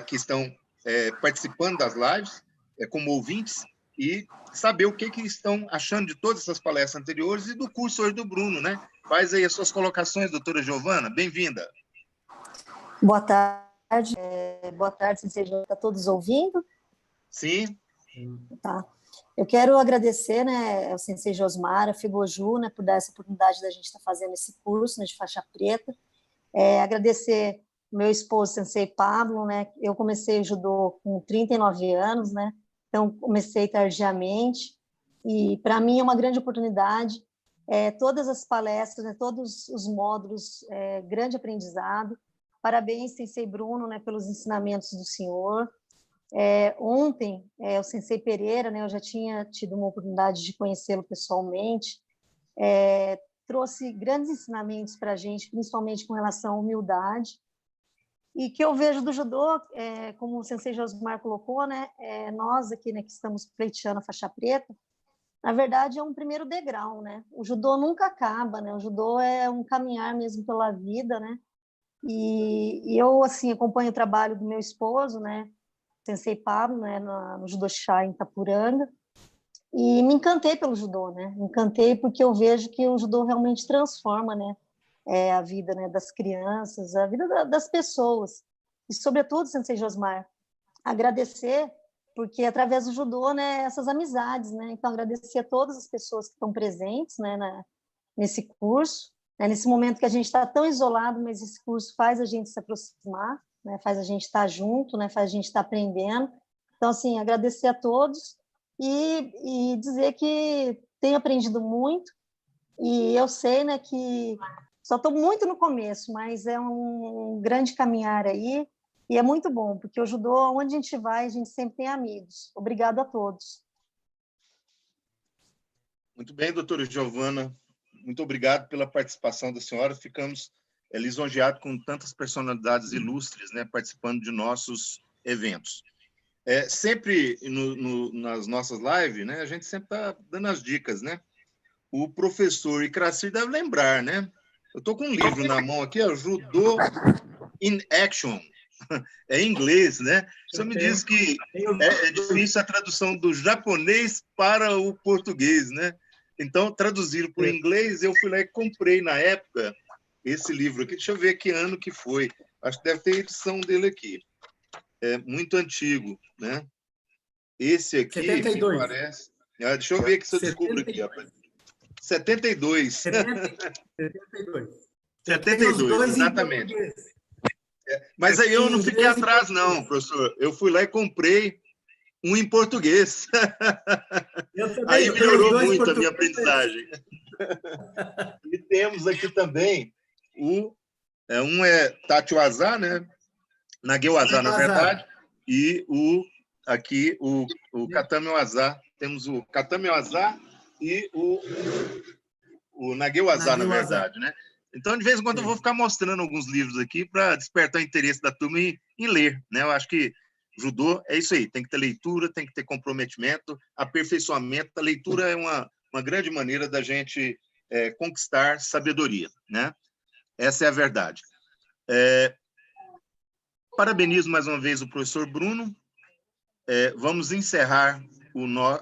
que estão participando das lives, como ouvintes, e saber o que estão achando de todas essas palestras anteriores e do curso hoje do Bruno, né? Faz aí as suas colocações, doutora Giovana, bem-vinda. Boa tarde, Sensei, está todos ouvindo? Sim. Tá. Eu quero agradecer, né, ao Sensei Josmar, a Figoju, né, por dar essa oportunidade da gente estar fazendo esse curso, né, de faixa preta. Agradecer meu esposo, Sensei Pablo, né, eu comecei judô com 39 anos, né, então comecei tardiamente, e para mim é uma grande oportunidade, todas as palestras, né, todos os módulos, grande aprendizado. Parabéns, Sensei Bruno, né, pelos ensinamentos do senhor. Ontem, o Sensei Pereira, né, eu já tinha tido uma oportunidade de conhecê-lo pessoalmente, trouxe grandes ensinamentos para a gente, principalmente com relação à humildade, e que eu vejo do judô, como o Sensei Josmar colocou, né, nós aqui, né, que estamos pleiteando a faixa preta, na verdade é um primeiro degrau, né? O judô nunca acaba, né? O judô é um caminhar mesmo pela vida, né? E eu, assim, acompanho o trabalho do meu esposo, né, Sensei Pablo, né, no Judô Chá em Itapuranga, e me encantei pelo judô, né, me encantei porque eu vejo que o judô realmente transforma, né, a vida, né, das crianças, a vida das pessoas, e sobretudo, Sensei Josmar, agradecer, porque através do judô, né, essas amizades, né, então agradecer a todas as pessoas que estão presentes, né, nesse curso, nesse momento que a gente está tão isolado, mas esse curso faz a gente se aproximar, né, faz a gente estar junto, né, faz a gente estar aprendendo. Então, assim, agradecer a todos e dizer que tenho aprendido muito, e eu sei, né, que só estou muito no começo, mas é um grande caminhar aí, e é muito bom, porque o judô, onde a gente vai, a gente sempre tem amigos. Obrigada a todos. Muito bem, doutora Giovana. Muito obrigado pela participação da senhora. Ficamos lisonjeados com tantas personalidades ilustres, né, participando de nossos eventos. Sempre nas nossas lives, né, a gente sempre está dando as dicas, né? O professor Icracir deve lembrar, né? Eu estou com um livro na mão aqui, Judô in Action. É em inglês, né? Você me diz que é difícil a tradução do japonês para o português, né? Então, traduziram para o inglês, eu fui lá e comprei na época esse livro aqui. Deixa eu ver que ano que foi. Acho que deve ter edição dele aqui. É muito antigo, né? Esse aqui 72. me parece... deixa eu ver que se eu descubro aqui, rapaz. 72. 72. 72, exatamente. Mas aí eu não fiquei atrás, não, professor. Eu fui lá e comprei um em português. Aí melhorou muito a minha aprendizagem. E temos aqui também um é Tatiwazá, né? Nagewazá, na verdade, e aqui o Katame-Wazá. Temos o Katame-Wazá e o Nagewazá, na verdade, né? Então, de vez em quando, eu vou ficar mostrando alguns livros aqui para despertar o interesse da turma em ler, né? Eu acho que judô é isso aí, tem que ter leitura, tem que ter comprometimento, aperfeiçoamento. A leitura é uma grande maneira da gente conquistar sabedoria, né? Essa é a verdade. Parabenizo mais uma vez o professor Bruno. Vamos encerrar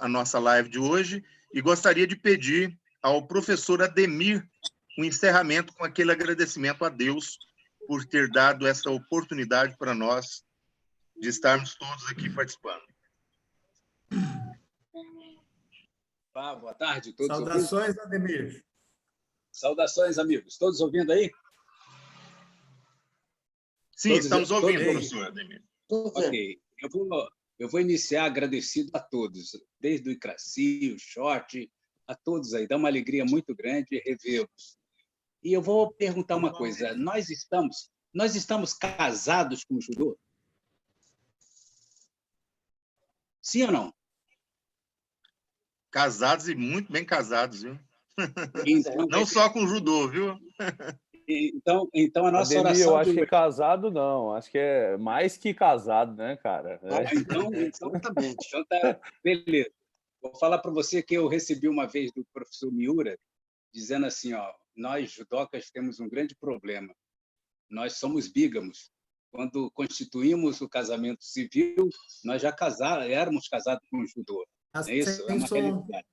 a nossa live de hoje e gostaria de pedir ao professor Ademir o encerramento com aquele agradecimento a Deus por ter dado essa oportunidade para nós de estarmos todos aqui participando. Boa tarde, todos. Saudações, ouvindo? Ademir. Saudações, amigos. Todos ouvindo aí? Sim, todos, estamos ouvindo, professor Ademir. Ok. Eu vou iniciar agradecido a todos, desde o Icracir, o Short, a todos aí. Dá uma alegria muito grande revê-los. E eu vou perguntar uma coisa. Nós estamos casados com o judô? Sim ou não? Casados e muito bem casados, viu? Então, não só com o judô, viu? Então a nossa Ademir, oração... eu acho que casado não. Acho que é mais que casado, né, cara? Então exatamente. Então tá, beleza. Vou falar para você que eu recebi uma vez do professor Miura, dizendo assim, nós judocas temos um grande problema. Nós somos bígamos. Quando constituímos o casamento civil, nós já éramos casados com o judô. É isso? É uma realidade.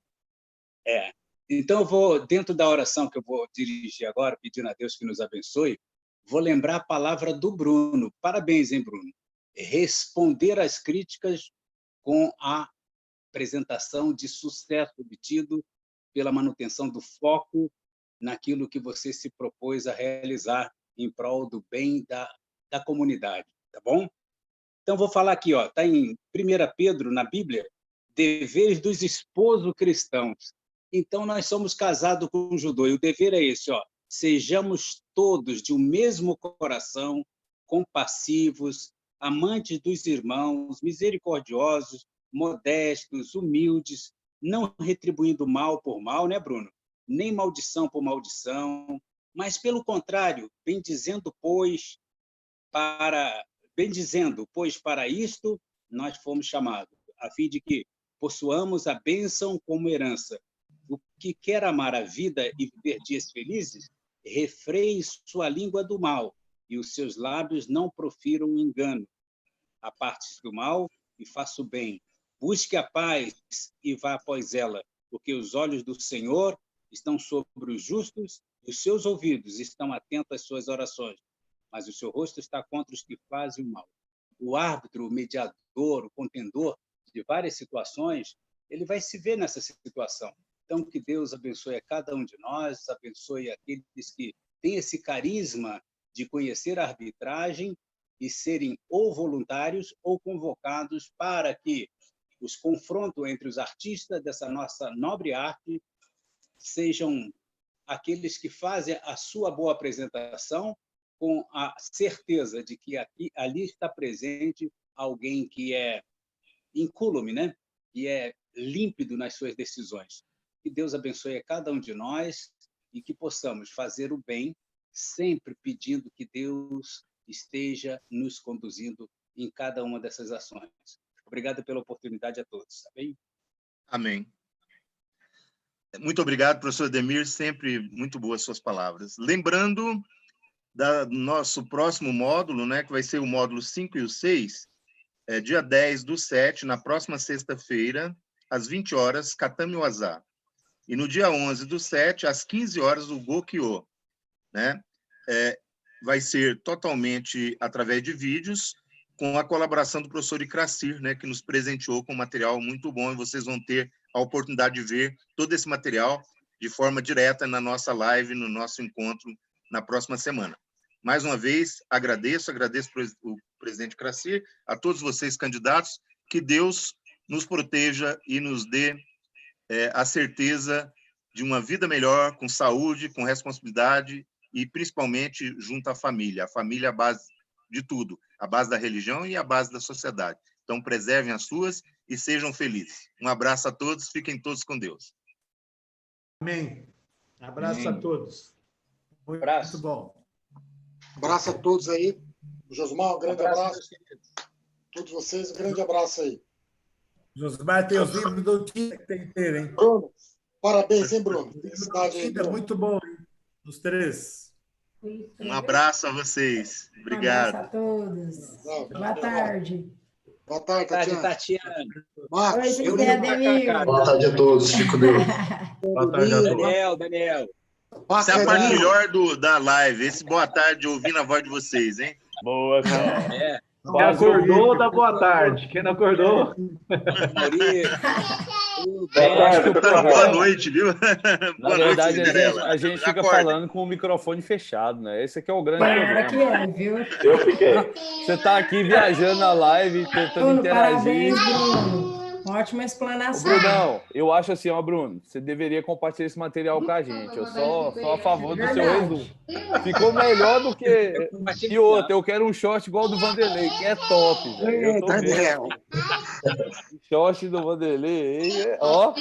Então, eu vou, dentro da oração que eu vou dirigir agora, pedindo a Deus que nos abençoe, vou lembrar a palavra do Bruno. Parabéns, hein, Bruno? Responder às críticas com a apresentação de sucesso obtido pela manutenção do foco naquilo que você se propôs a realizar em prol do bem da comunidade, tá bom? Então, vou falar aqui, está em 1 Pedro, na Bíblia, deveres dos esposos cristãos. Então, nós somos casados com o judô, e o dever é esse, sejamos todos de um mesmo coração, compassivos, amantes dos irmãos, misericordiosos, modestos, humildes, não retribuindo mal por mal, né, Bruno? Nem maldição por maldição, mas, pelo contrário, bendizendo, pois para isto nós fomos chamados, a fim de que possuamos a bênção como herança. O que quer amar a vida e viver dias felizes, refreie sua língua do mal, e os seus lábios não profiram o engano. Aparte-se do mal e faça o bem. Busque a paz e vá após ela, porque os olhos do Senhor estão sobre os justos e os seus ouvidos estão atentos às suas orações, mas o seu rosto está contra os que fazem o mal. O árbitro, o mediador, o contendor de várias situações, ele vai se ver nessa situação. Então, que Deus abençoe a cada um de nós, abençoe aqueles que têm esse carisma de conhecer a arbitragem e serem ou voluntários ou convocados para que os confrontos entre os artistas dessa nossa nobre arte sejam aqueles que fazem a sua boa apresentação com a certeza de que ali está presente alguém que é incúlume, né? Que é límpido nas suas decisões. Que Deus abençoe a cada um de nós e que possamos fazer o bem, sempre pedindo que Deus esteja nos conduzindo em cada uma dessas ações. Obrigado pela oportunidade a todos, tá bem? Amém. Muito obrigado, professor Ademir, sempre muito boas suas palavras. Lembrando do nosso próximo módulo, né, que vai ser o módulo 5 e o 6, dia 10/7, na próxima sexta-feira, às 20 horas, Katami Waza. E no dia 11/7, às 15 horas, o Gokyo, né? Vai ser totalmente através de vídeos, com a colaboração do professor Icracir, né, que nos presenteou com um material muito bom, e vocês vão ter a oportunidade de ver todo esse material de forma direta na nossa live, no nosso encontro na próxima semana. Mais uma vez, agradeço o presidente Icracir, a todos vocês candidatos, que Deus nos proteja e nos dê a certeza de uma vida melhor, com saúde, com responsabilidade e, principalmente, junto à família. A família é a base de tudo, a base da religião e a base da sociedade. Então, preservem as suas e sejam felizes. Um abraço a todos, fiquem todos com Deus. Amém. Abraço Amém. a todos. Muito, Abraço. muito bom. Abraço a todos aí. Josmar, um grande abraço. Todos vocês, um grande abraço aí. Josmar tem os livros do Tita que tem que ter, hein? Bruno, parabéns, hein, Bruno? Felicidade aí, Tita, Bruno. muito bom, hein? Os três. Um abraço a vocês. Obrigado. Um abraço a todos. Não, Boa tarde. Boa tarde, Tarde, Tatiana. Tatiana. Marcos, Oi, Eu Zé ligo pra Ademir. Cacá. Boa tarde a todos, fico Deus. Boa tarde a todos. Daniel. Essa é a parte Marcelinho, melhor da live. Esse boa tarde, ouvindo a voz de vocês, hein? Boa, cara. É, Quem acordou, dá boa tarde. Quem não acordou, Maurício. Tudo Boa bem? tarde. Tá, boa noite, viu? na Boa verdade, noite, Cinderela. a gente fica Acorda. falando com o microfone fechado, né? Esse aqui é o grande Para que problema. é, viu? Eu fiquei. Você tá aqui viajando na live, tentando Bruno, interagir. parabéns, Bruno. Uma ótima Ô, explanação. Brunão, eu acho assim, ó, Bruno, você deveria compartilhar esse material com a gente. Eu sou a favor do seu Verdade. resumo. Ficou melhor do que. E outra, eu quero um short igual do Vanderlei, que é top, velho. Eu tô vendo. Daniel. Short do Vanderlei, ó.